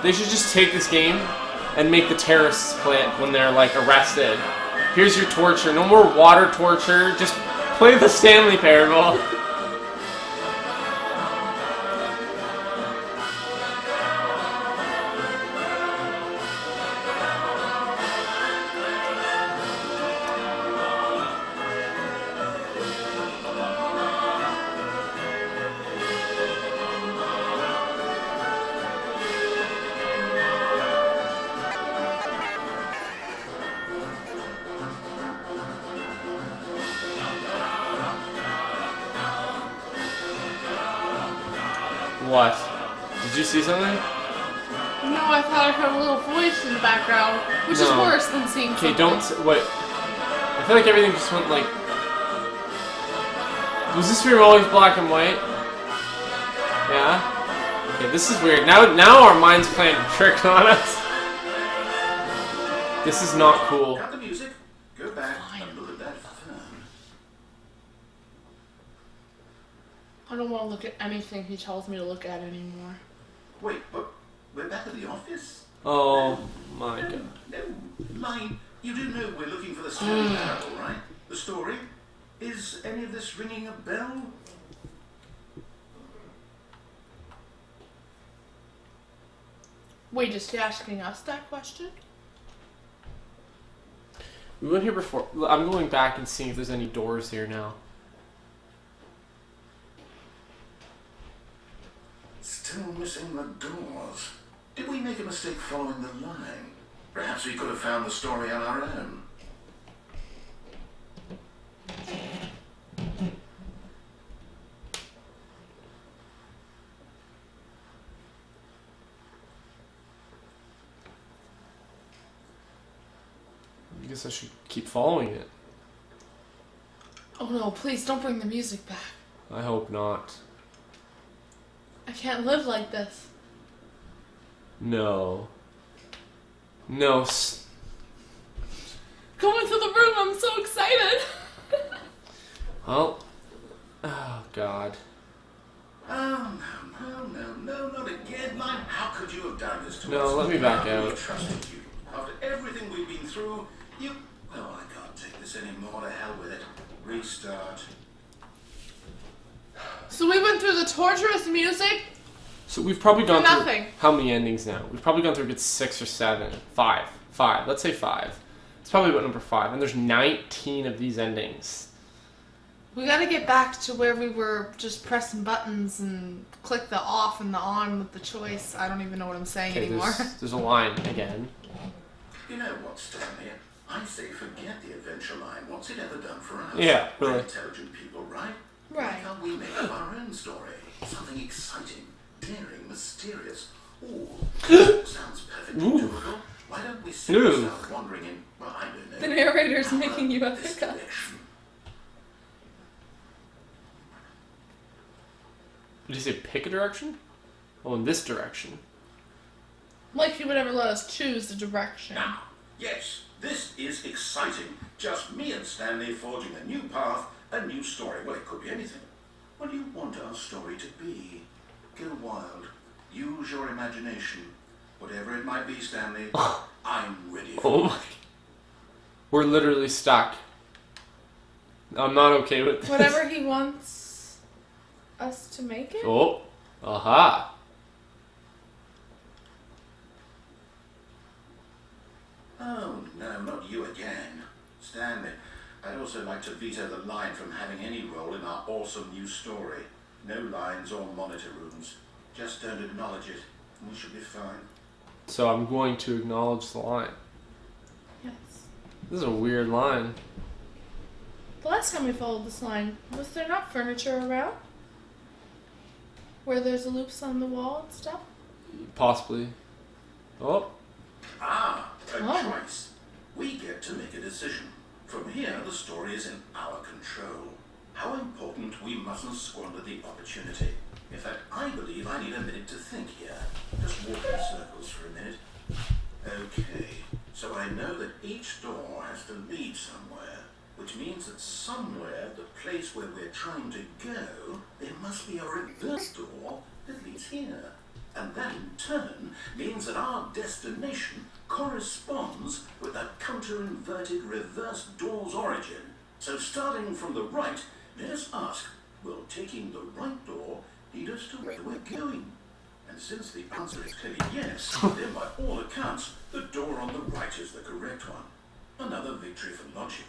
They should just take this game and make the terrorists play it when they're like arrested. Here's your torture. No more water torture. Just play the Stanley Parable. What? Did you see something? No, I thought I heard a little voice in the background, which is No. worse than seeing Okay, something. don't. What? I feel like everything just went like. Was this stream always black and white? Yeah. Okay, this is weird. Now our mind's playing a trick on us. This is not cool. Cut the music. Go back and look at that fern. I don't want to look at anything he tells me to look at anymore. Wait, but we're back at the office? Oh my god. No, Line, you do know we're looking for the Stanley Parable, right? The story? Is any of this ringing a bell? Wait, is he asking us that question? We went here before. I'm going back and seeing if there's any doors here now. Still missing the doors. Did we make a mistake following the line? Perhaps we could have found the story on our own. I guess I should keep following it. Oh no, please don't bring the music back. I hope not. I can't live like this. No. No. Go into the room, I'm so excited. Well. Oh god. Oh, no, not again, Line. How could you have done this to us? No, let me back We out. trusted you. After everything we've been through, you... Oh, I can't take this anymore. To hell with it. Restart. So we went through the torturous music. So we've probably gone through Nothing. how many endings now? We've probably gone through a good 6 or 7. 5. Let's say 5. It's probably about number 5. And there's 19 of these endings. We gotta get back to where we were just pressing buttons and click the off and the on with the choice. I don't even know what I'm saying Okay, anymore. there's a line again. You know what, Stanley? I say forget the adventure line. What's it ever done for us? Yeah, We're really. intelligent people, right? Right. Why can't we make up our own story? Something exciting, daring, mysterious. Ooh, sounds perfectly Ooh. doable. Why don't we sit Ooh. ourselves wandering in, well, I don't know. The narrator's making you a this hiccup. direction. Did you say pick a direction? Oh, in this direction. Like he would ever let us choose the direction. Now, yes, this is exciting. Just me and Stanley forging a new path, a new story. Well, it could be anything. What do you want our story to be? Go wild. Use your imagination. Whatever it might be, Stanley, I'm ready for Oh it. my. We're literally stuck. I'm not okay with this. Whatever he wants us to make it. Oh. Aha. also like to veto the line from having any role in our awesome new story. No lines or monitor rooms. Just don't acknowledge it, and we should be fine. So I'm going to acknowledge the line. Yes. This is a weird line. The last time we followed this line, was there not furniture around? Where there's loops on the wall and stuff? Possibly. Oh. Ah, a Oh. choice. We get to make a decision. From here, the story is in our control. How important we mustn't squander the opportunity. In fact, I believe I need a minute to think here. Just walk in circles for a minute. Okay, so I know that each door has to lead somewhere, which means that somewhere, the place where we're trying to go, there must be a reverse door that leads here. And that in turn means that our destination corresponds with that counter-inverted reverse door's origin. So starting from the right, let us ask, will taking the right door lead us to where we're going? And since the answer is clearly yes, then by all accounts, the door on the right is the correct one. Another victory for logic.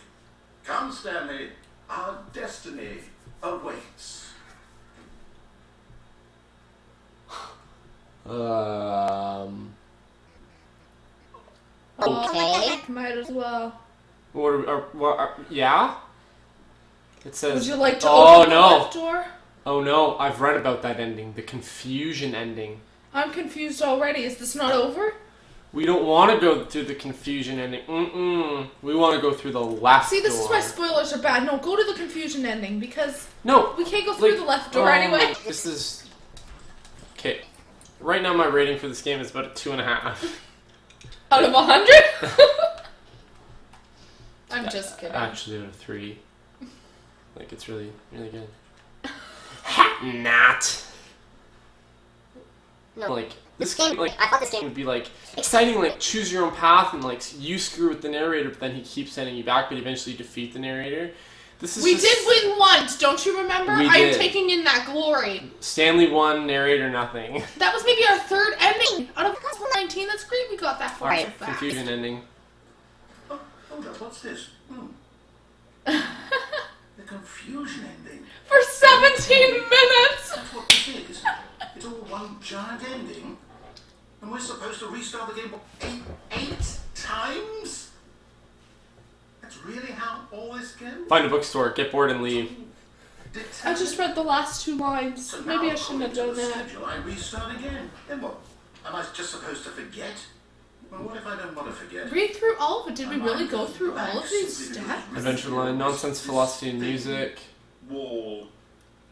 Come, Stanley, our destiny awaits. Okay. Might as well. Yeah? It says... Would you like to Oh, open the no. left door? Oh no, I've read about that ending. The confusion ending. I'm confused already. Is this not over? We don't want to go through the confusion ending. We want to go through the left See, this door. is why spoilers are bad. No, go to the confusion ending because No. we can't go through the left door anyway. This is... Okay. Right now my rating for this game is about a 2.5. Out of 100? I'm just kidding. Actually, out of 3. Like, it's really, really good. Not. No. Like, This game, like, I thought this game would be like exciting, like choose your own path, and like you screw with the narrator, but then he keeps sending you back, but eventually you defeat the narrator. This is We just, did win once, don't you remember? We I'm did. taking in that glory. Stanley won, narrator nothing. That was maybe our third ending. Out of 19, that's great we got that far Right. so fast. Confusion ending. Oh, hold up, what's this? The confusion ending. For 17 minutes! That's what this is. It's all one giant ending. And we're supposed to restart the game eight times? That's really how all this goes? Find a bookstore, get bored and leave. I just read the last 2 lines. So Maybe now, I shouldn't have according done to the that. schedule, I restart again. Then what? Am I just supposed to forget? Well, what if I don't want to forget? Read through all of it. Did we My really mind go goes through blank all of these simply because steps? it's Adventure written line, in nonsense, this philosophy, and big music. Wall.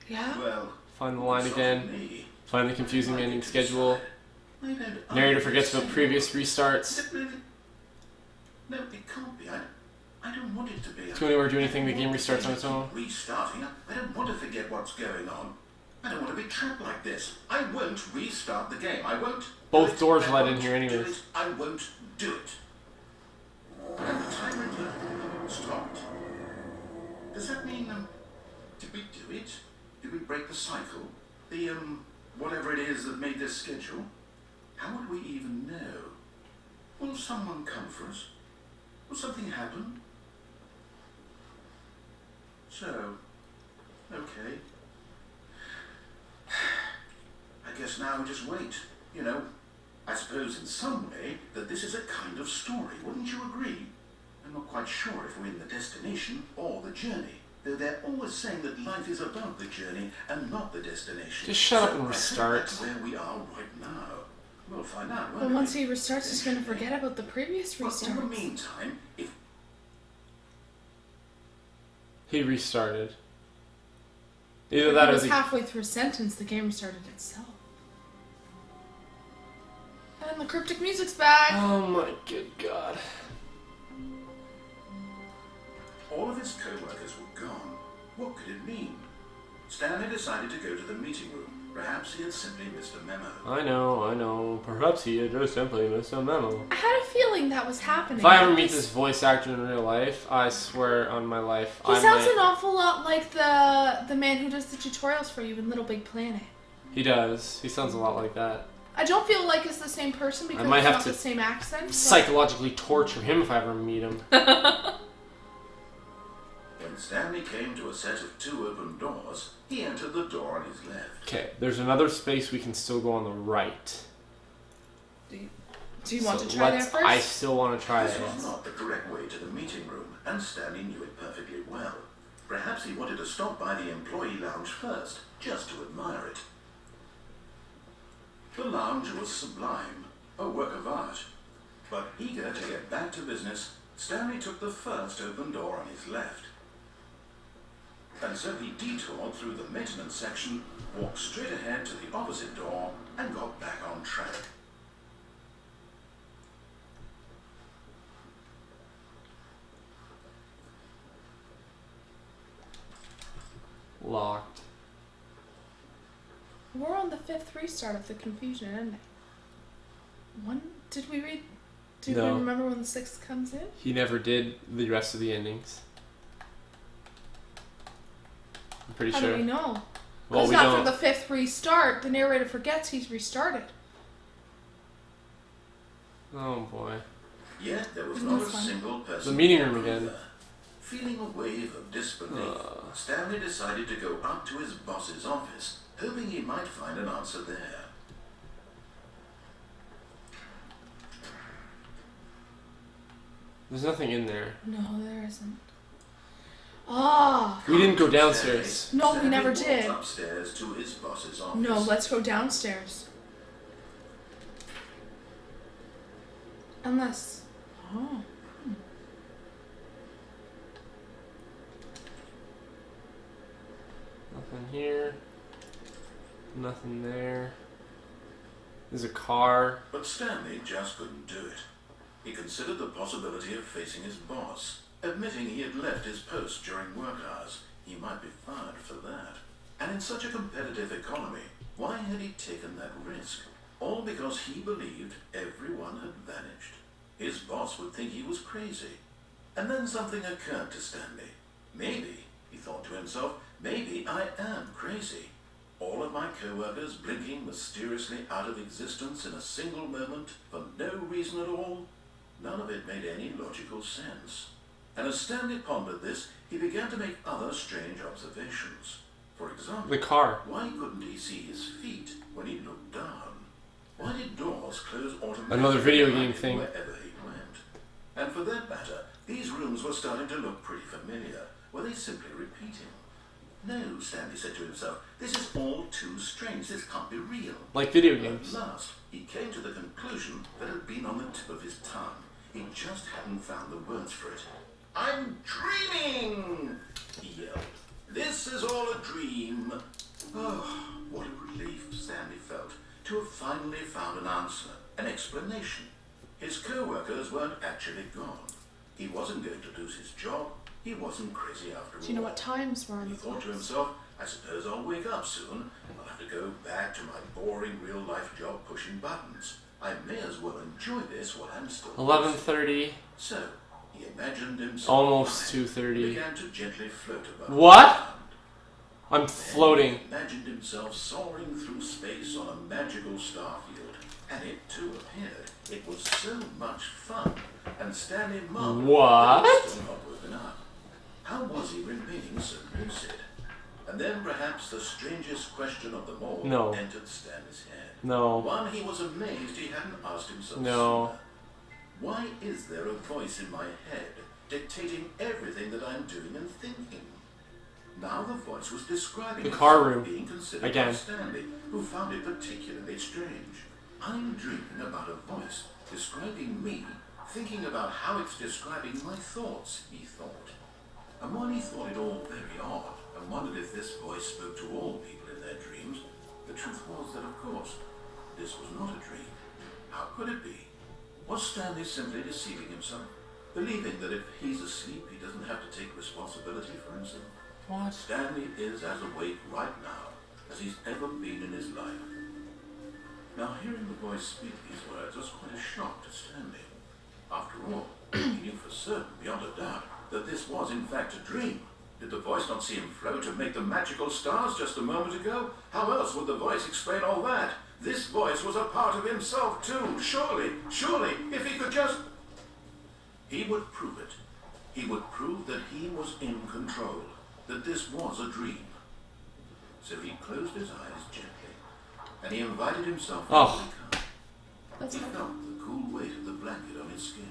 Yeah? Well, Find the line it's again. not me. Find the confusing I ending need to schedule. decide. I don't Narrator forgets about understand. previous Is restarts. it really? No, it can't be. I don't want it to be. To anywhere, do anything, the I game want restarts on game its to own. keep restarting. I don't want to forget what's going on. I don't want to be trapped like this. I won't restart the game. I won't. Both do it. doors I led in won't here do anyways. it. I won't do it. And the timer stopped. Does that mean, did we do it? Did we break the cycle? The, whatever it is that made this schedule? How would we even know? Will someone come for us? Will something happen? So, okay. I guess now we just wait. You know, I suppose in some way that this is a kind of story, wouldn't you agree? I'm not quite sure if we're in the destination or the journey, though they're always saying that life is about the journey and not the destination. Just shut up and I think restart. that's where we are right now. We'll find out, won't But we? once he restarts, he's gonna forget about the previous But in the restarts. meantime, if He restarted. Either He that or was the... halfway through a sentence, the game restarted itself. And the cryptic music's back. Oh my good god. all of his co-workers were gone, what could it mean? Stanley decided to go to the meeting room. Perhaps he had simply missed a memo. I know. Perhaps he had just simply missed a memo. I had a feeling that was happening. If I ever meet this voice actor in real life, I swear on my life, He I sounds might... an awful lot like the man who does the tutorials for you in Little Big Planet. He does. He sounds a lot like that. I don't feel like it's the same person because might it's have not to the same accent. but- Psychologically torture him if I ever meet him. Stanley came to a set of 2 open doors, he entered the door on his left. Okay, there's another space we can still go on the right. Do you want to try there first? I still want to try This it. was not the correct way to the meeting room, and Stanley knew it perfectly well. Perhaps he wanted to stop by the employee lounge first, just to admire it. The lounge was sublime, a work of art. But eager to get back to business, Stanley took the first open door on his left. And so he detoured through the maintenance section, walked straight ahead to the opposite door, and got back on track. Locked. We're on the 5th restart of the confusion ending. Did we read? Do No. we remember when the 6th comes in? He never did the rest of the endings. I'm pretty How sure. do we know? Well, Because we after don't. the 5th restart, the narrator forgets he's restarted. Oh boy. Yet there was Isn't not that a fun? single person. The meeting room in the again. room there. Feeling a wave of disbelief, Stanley decided to go up to his boss's office, hoping he might find an answer there. There's nothing in there. No, there isn't. Ah! We didn't go downstairs. No, we Stanley never walked did. upstairs to his boss's office. No, let's go downstairs. Unless... Oh. Nothing here. Nothing there. There's a car. But Stanley just couldn't do it. He considered the possibility of facing his boss, admitting he had left his post during work hours. He might be fired for that. And in such a competitive economy, why had he taken that risk? All because he believed everyone had vanished. His boss would think he was crazy. And then something occurred to Stanley. Maybe, he thought to himself, maybe I am crazy. All of my co-workers blinking mysteriously out of existence in a single moment for no reason at all. None of it made any logical sense. And as Stanley pondered this, he began to make other strange observations. For example, The car. why couldn't he see his feet when he looked down? Why did doors close automatically? Another video game behind him thing. Wherever he went? And for that matter, these rooms were starting to look pretty familiar. Were they simply repeating? No, Stanley said to himself, this is all too strange. This can't be real. Like video At games. last, he came to the conclusion that had been on the tip of his tongue. He just hadn't found the words for it. I'm dreaming! He yelled. This is all a dream. Oh, what a relief Stanley felt to have finally found an answer, an explanation. His co-workers weren't actually gone. He wasn't going to lose his job. He wasn't crazy after all. Do you know what times we're on He the thought to clocks? himself, I suppose I'll wake up soon. I'll have to go back to my boring real-life job pushing buttons. I may as well enjoy this while I'm still 11:30. So, he imagined himself Almost flying, 2:30. began to gently float above What? the ground. I'm floating. He imagined himself soaring through space on a magical starfield, and it too appeared. It was so much fun, and Stanley marveled What? that he was still not woken up. How was he remaining so lucid? And then perhaps the strangest question of them all No. entered Stanley's head. No. One he was amazed he hadn't asked himself No. sooner. Why is there a voice in my head dictating everything that I'm doing and thinking? Now the voice was describing The car itself room. being considered Again. by Stanley, who found it particularly strange. I'm dreaming about a voice describing me, thinking about how it's describing my thoughts, he thought. And while he thought it all very odd, and wondered if this voice spoke to all people in their dreams, the truth was that, of course, this was not a dream. How could it be? Was Stanley simply deceiving himself, believing that if he's asleep, he doesn't have to take responsibility for himself? What? Stanley is as awake right now as he's ever been in his life. Now, hearing the voice speak these words was quite a shock to Stanley. After all, he knew for certain, beyond a doubt, that this was in fact a dream. Did the voice not see him float and make the magical stars just a moment ago? How else would the voice explain all that? This voice was a part of himself too. Surely, if he could just... He would prove it. He would prove that he was in control, that this was a dream. So he closed his eyes gently, and he invited himself to wake up. That's He my felt the cool weight of the blanket on his skin,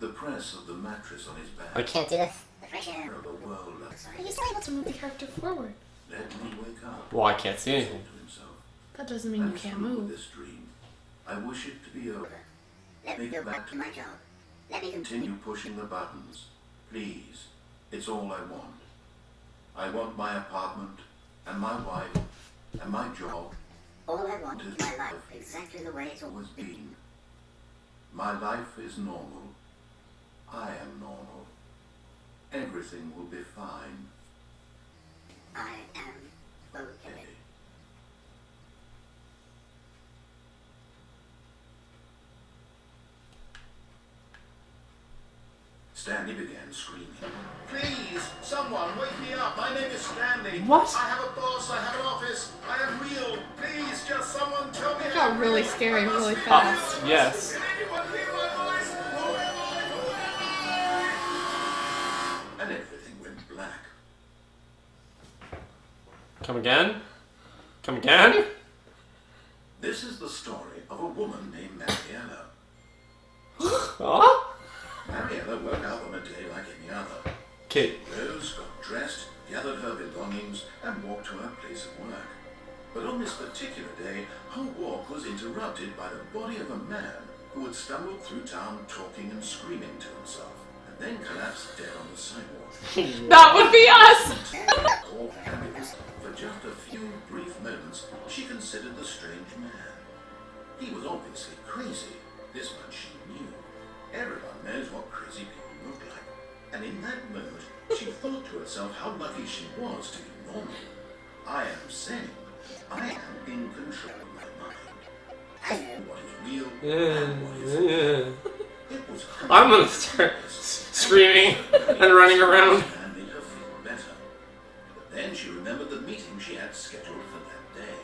the press of the mattress on his back. I Can't do this. The fresh air. Of the world outside. Are you still able to move the character forward? Let me wake up. Well, I can't see He anything. thought to himself. That doesn't mean you I'm can't through with move. this dream. I wish it to be over. Let me go back to my job. Let me Continue pushing the buttons. Please. It's all I want. I want my apartment, and my wife, and my job. All I want is my life exactly the way it's always Always been. My life is normal. I am normal. Everything will be fine. I am okay. Stanley began screaming. Please, someone, wake me up. My name is Stanley. What? I have a boss. I have an office. I am real. Please, just someone tell me. It got really scary really fast. Yes. Can anyone hear my voice? Who am I? Who am I? And everything went black. Come again? Come again? This is the story of a woman named Mariella. Huh? Mariella woke up on a day like any other. Okay. Rose got dressed, gathered her belongings, and walked to her place of work. But on this particular day, her walk was interrupted by the body of a man who had stumbled through town talking and screaming to himself, and then collapsed dead on the sidewalk. That would be us! Called ambulance. For just a few brief moments, she considered the strange man. He was obviously crazy. This much she knew. Everyone knows what crazy people look like. And in that moment, she thought to herself how lucky she was to be normal. I am sane. I am in control of my mind. I know what is real and what is not. It was I'm gonna start screaming and running around. and made her feel better. But then she remembered the meeting she had scheduled for that day.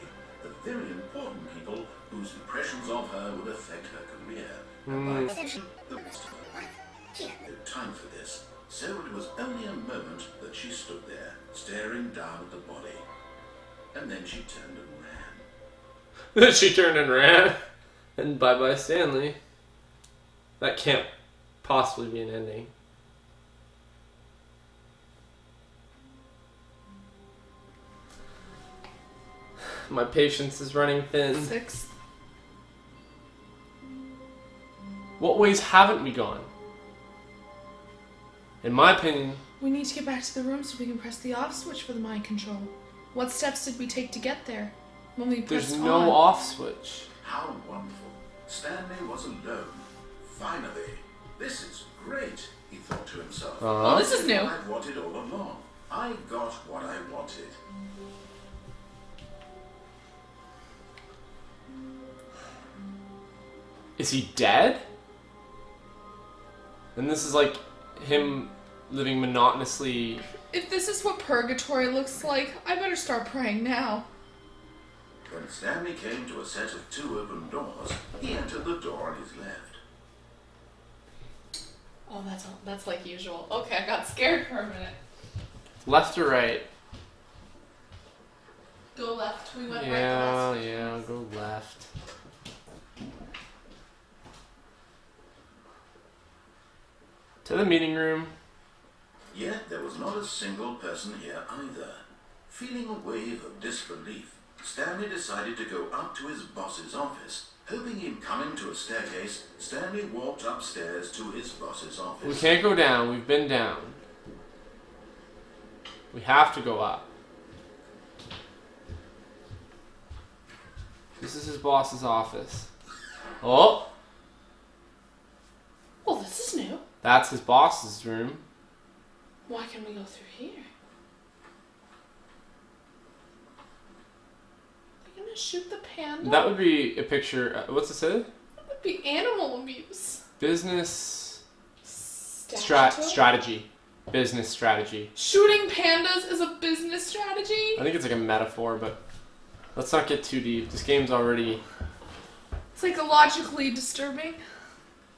The very important people whose impressions of her would affect her career. And by extension, the rest of her life. She had no time for this. So it was only a moment that she stood there, staring down at the body. And then she turned and ran. Then she turned and ran. And bye-bye Stanley. That can't possibly be an ending. My patience is running thin. 6. What ways haven't we gone? In my opinion, We need to get back to the room so we can press the off switch for the mind control. What steps did we take to get there? When we pressed there's no on. off switch. How wonderful. Stanley was alone. Finally. This is great, he thought to himself. Oh, this is new. What I wanted all along. I got what I wanted. Is he dead? And this is like him living monotonously. If this is what purgatory looks like, I better start praying now. When Stanley came to a set of 2 open doors, he entered the door on his left. Oh, that's like usual. Okay, I got scared for a minute. Left or right? Go left. We went right Yeah, left. yeah, go left. To the meeting room. Yet there was not a single person here either. Feeling a wave of disbelief, Stanley decided to go up to his boss's office. Hoping he'd come into a staircase, Stanley walked upstairs to his boss's office. We can't go down, we've been down. We have to go up. This is his boss's office. Oh! Well, this is new. That's his boss's room. Why can we go through here? They're gonna shoot the panda? That would be a picture. What's it say? That would be animal abuse. Business Statue? strategy. Business strategy. Shooting pandas is a business strategy? I think it's like a metaphor, but let's not get too deep. This game's already... Psychologically disturbing.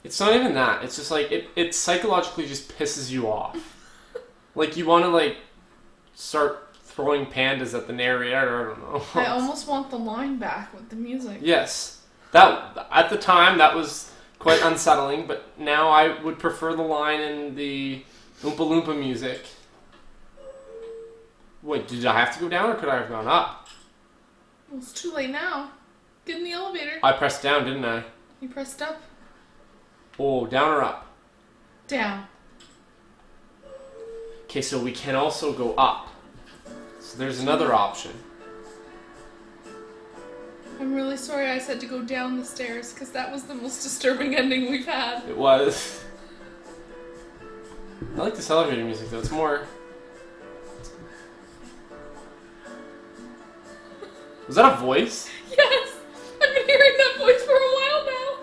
It's not even that. It's just like it psychologically just pisses you off. Like you want to like start throwing pandas at the narrator. I don't know. I almost want the line back with the music. Yes, that at the time that was quite unsettling, but now I would prefer the line in the Oompa Loompa music. Wait, did I have to go down or could I have gone up? Well, it's too late now. Get in the elevator. I pressed down, didn't I? You pressed up. Oh, down or up? Down. Okay, so we can also go up. So there's another option. I'm really sorry I said to go down the stairs, because that was the most disturbing ending we've had. It was. I like this elevator music though, it's more... Was that a voice? Yes! I've been hearing that voice for a while now.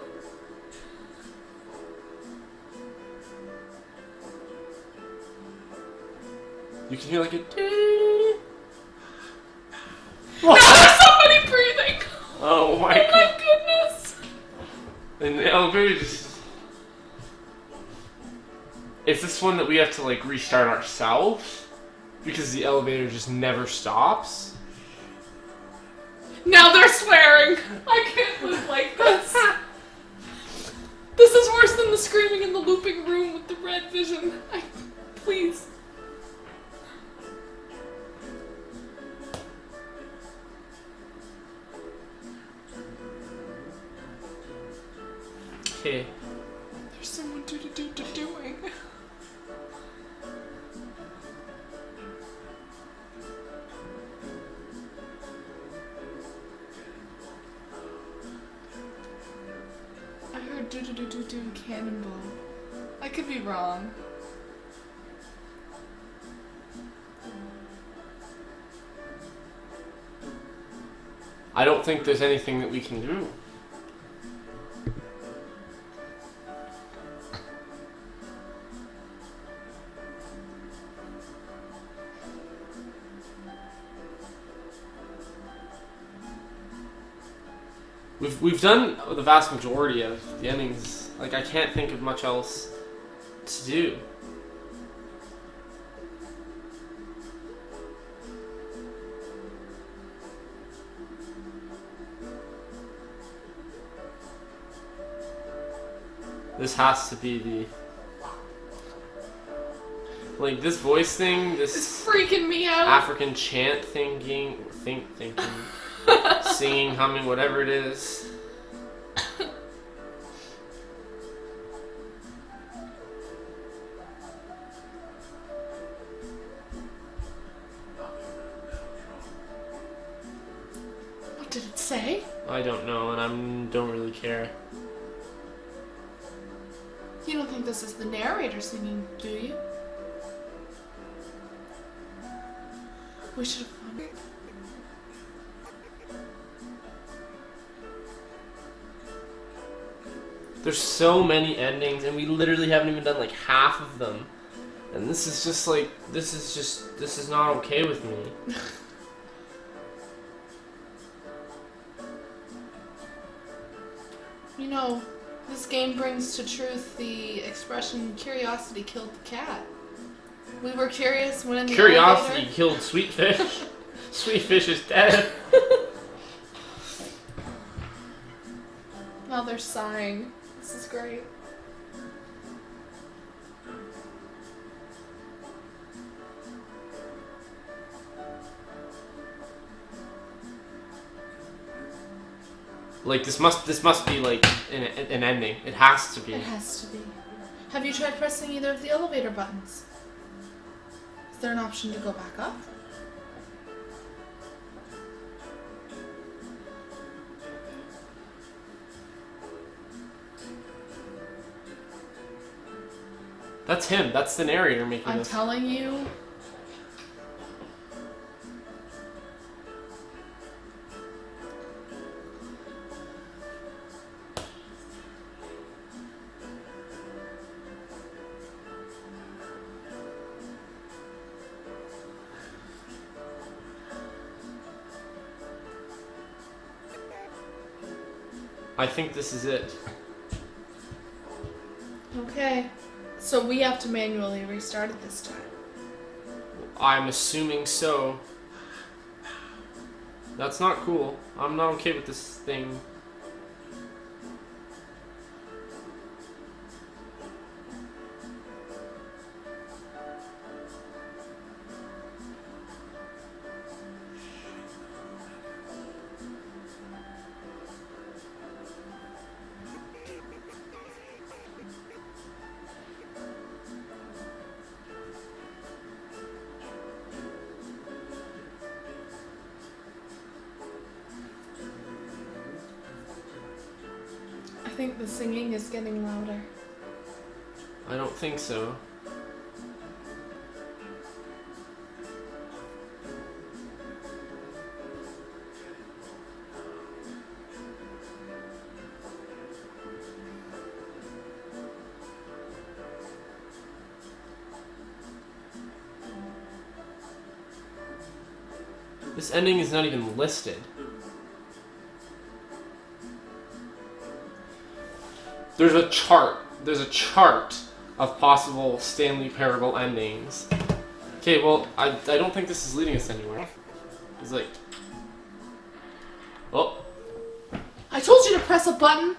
You can hear like a... Now there's somebody breathing! Oh my Oh my goodness! And the elevator just... Is this one that we have to like restart ourselves? Because the elevator just never stops? Now they're swearing! I can't live like this! This is worse than the screaming in the looping room with the red vision. Please. Okay. There's someone doing. I heard do cannonball. I could be wrong. I don't think there's anything that we can do. We've done the vast majority of the endings. Like, I can't think of much else to do. This has to be the... Like, this voice thing, It's this freaking me out. African chant thinking, singing, humming, whatever it is. What did it say? I don't know, and I don't really care. You don't think this is the narrator singing, do you? We should have found it. There's so many endings, and we literally haven't even done like half of them. And this is just like, this is not okay with me. You know, this game brings to truth the expression, curiosity killed the cat. We were curious when in the Curiosity elevator. killed Sweetfish. Sweetfish is dead. Now they're sighing. This is great. Like, this must be like an ending. It has to be. It has to be. Have you tried pressing either of the elevator buttons? Is there an option to go back up? That's him. That's the narrator making I'm this. telling you. I think this is it. Okay. So we have to manually restart it this time. I'm assuming so. That's not cool. I'm not okay with this thing. I think the singing is getting louder. I don't think so. This ending is not even listed. There's a chart. There's a chart of possible Stanley Parable endings. Okay, well, I don't think this is leading us anywhere. It's like... Oh. I told you to press a button.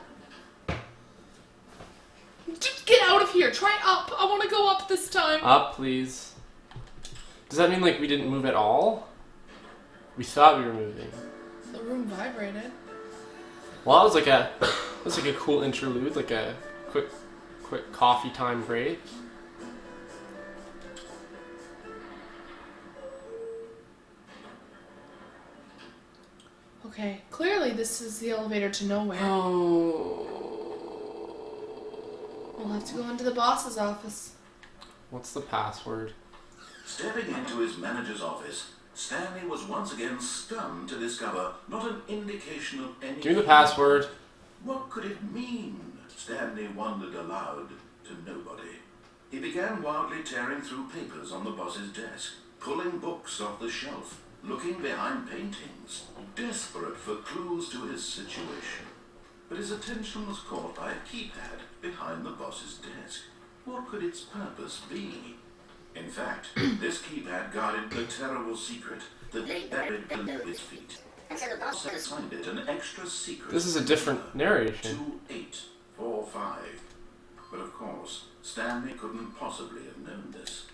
Just get out of here. Try up. I want to go up this time. Up, please. Does that mean, like, we didn't move at all? We thought we were moving. The room vibrated. Well, that was like a cool interlude, like a quick coffee time break. Okay, clearly this is the elevator to nowhere. Oh. We'll have to go into the boss's office. What's the password? Stepping into his manager's office, Stanley was once again stunned to discover not an indication of any... Give me the password. What could it mean? Stanley wondered aloud to nobody. He began wildly tearing through papers on the boss's desk, pulling books off the shelf, looking behind paintings, desperate for clues to his situation. But his attention was caught by a keypad behind the boss's desk. What could its purpose be? In fact, this keypad guarded the terrible secret that lay buried below his feet. The boss had assigned it an extra secret. This is a different narration. 2845. But of course, Stanley couldn't possibly have known this.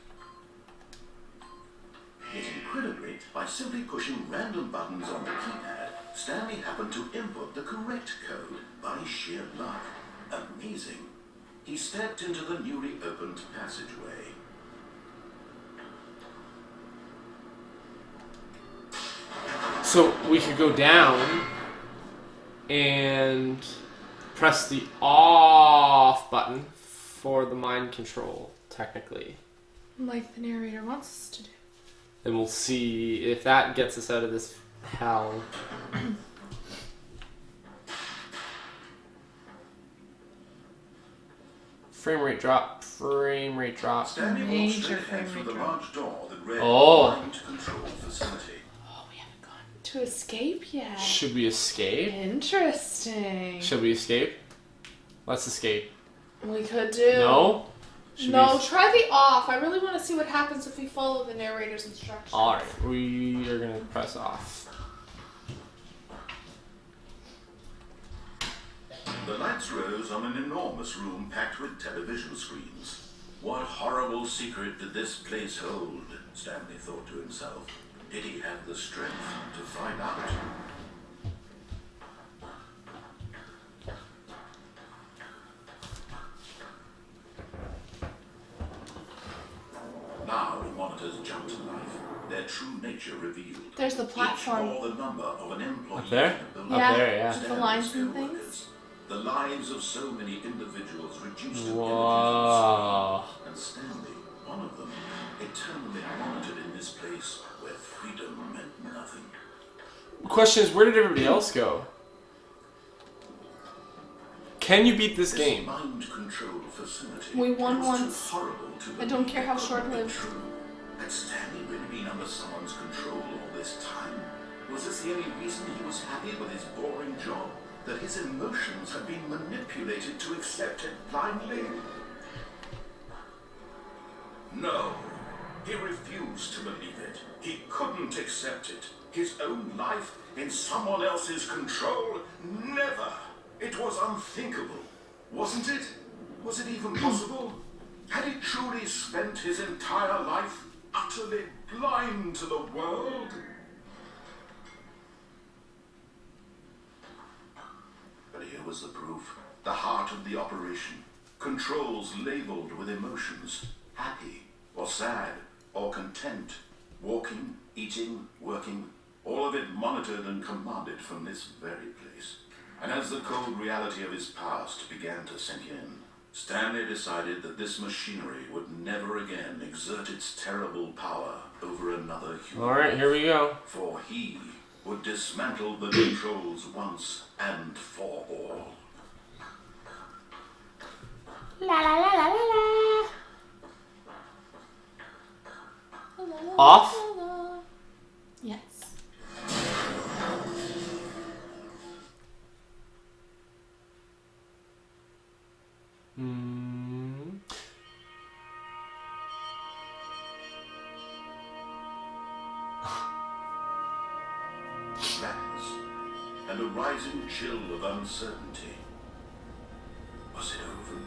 Yet incredibly, by simply pushing random buttons on the keypad, Stanley happened to input the correct code by sheer luck. Amazing. He stepped into the newly opened passageway. So we could go down and press the off button for the mind control, technically. Like the narrator wants us to do. And we'll see if that gets us out of this hell. Frame rate drop. Frame rate drop. Stanley walked Major straight frame ahead through rate the drop. large door that read Oh. Mind Control Facility. Oh, we haven't gone to escape yet. Should we escape? Interesting. Should we escape? Let's escape. We could do. No? Should No, we try the off. I really want to see what happens if we follow the narrator's instructions. Alright, we are gonna press off. The lights rose on an enormous room packed with television screens. What horrible secret did this place hold? Stanley thought to himself. Did he have the strength to find out? Now the monitors jumped to life, their true nature revealed. There's the platform. Each bore the number of an employee Up there? in the building. Up there, yeah. With the lines and things. The lives of so many individuals reduced to Whoa. images. And Stanley, one of them, eternally monitored in this place where freedom meant nothing. The question is, where did everybody else go? Can you beat this game? Mind control facility We won was once. too horrible to I don't believe care how it could short-lived. be true. Had Stanley really been under someone's control all this time? Was this the only reason he was happy with his boring job? That his emotions had been manipulated to accept it blindly? No, he refused to believe it. He couldn't accept it. His own life in someone else's control? Never. It was unthinkable. Wasn't it? Was it even possible? Had he truly spent his entire life utterly blind to the world? But here was the proof. The heart of the operation. Controls labeled with emotions. Happy, or sad, or content. Walking, eating, working. All of it monitored and commanded from this very place. And as the cold reality of his past began to sink in, Stanley decided that this machinery would never again exert its terrible power over another human. Alright, here we go. For he would dismantle the controls once and for all. La la la la la la. Off? Yes. Blackness and a rising chill of uncertainty. Was it over?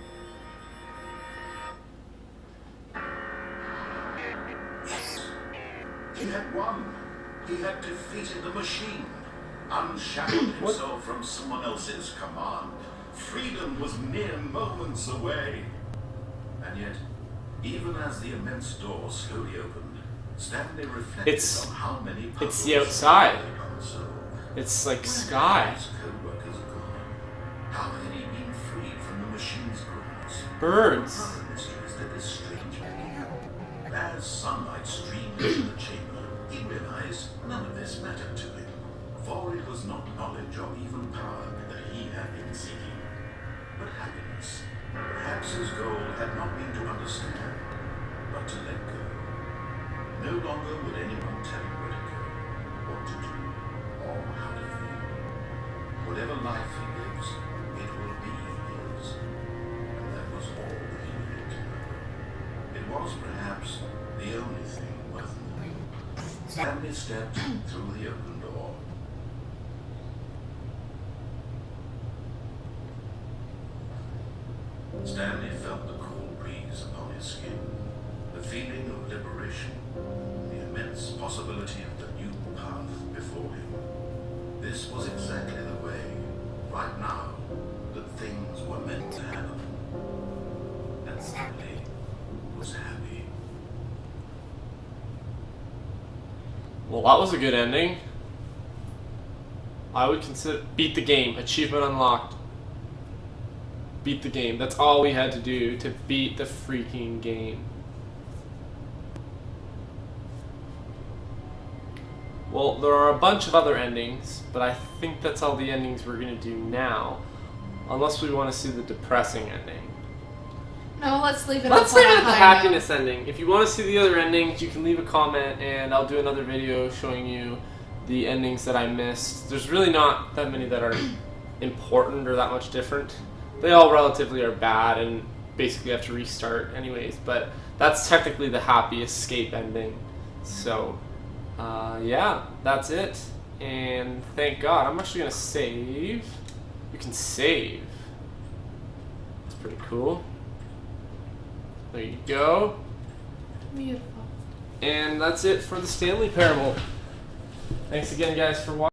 Yes. He had won. He had defeated the machine. Unshackled himself from someone else's command. Freedom was mere moments away. And yet, even as the immense door slowly opened, Stanley reflected It's- on how many it's the outside. puzzles he had unsolved. It's like Where sky. had his co-workers gone? How had he been freed from the machine's grasp? Birds. Other mysteries that this strange man. As sunlight streamed into the chamber, he realized none of this mattered to him, for it was not knowledge or even power that he had been seeking, but happiness. Perhaps his goal had not been to understand, but to let go. No longer would anyone tell him where to go, what to do, or how to feel. Whatever life he lives, it will be his. And that was all that he needed to know. It was perhaps the only thing worth knowing. Stanley stepped through the open door. Stanley felt the cool breeze upon his skin, the feeling of liberation, the immense possibility of the new path before him. This was exactly the way, right now, that things were meant to happen. And Stanley was happy. Well, that was a good ending. I would consider beat the game. Achievement unlocked. Beat the game. That's all we had to do to beat the freaking game. Well, there are a bunch of other endings, but I think that's all the endings we're going to do now. Unless we want to see the depressing ending. No, let's leave it. Let's up on leave it a at the high note. happiness ending. If you want to see the other endings, you can leave a comment and I'll do another video showing you the endings that I missed. There's really not that many that are important or that much different. They all relatively are bad and basically have to restart anyways, but that's technically the happy escape ending. So, yeah, that's it. And thank God. I'm actually going to save. You can save. That's pretty cool. There you go. Beautiful. And that's it for the Stanley Parable. Thanks again, guys, for watching.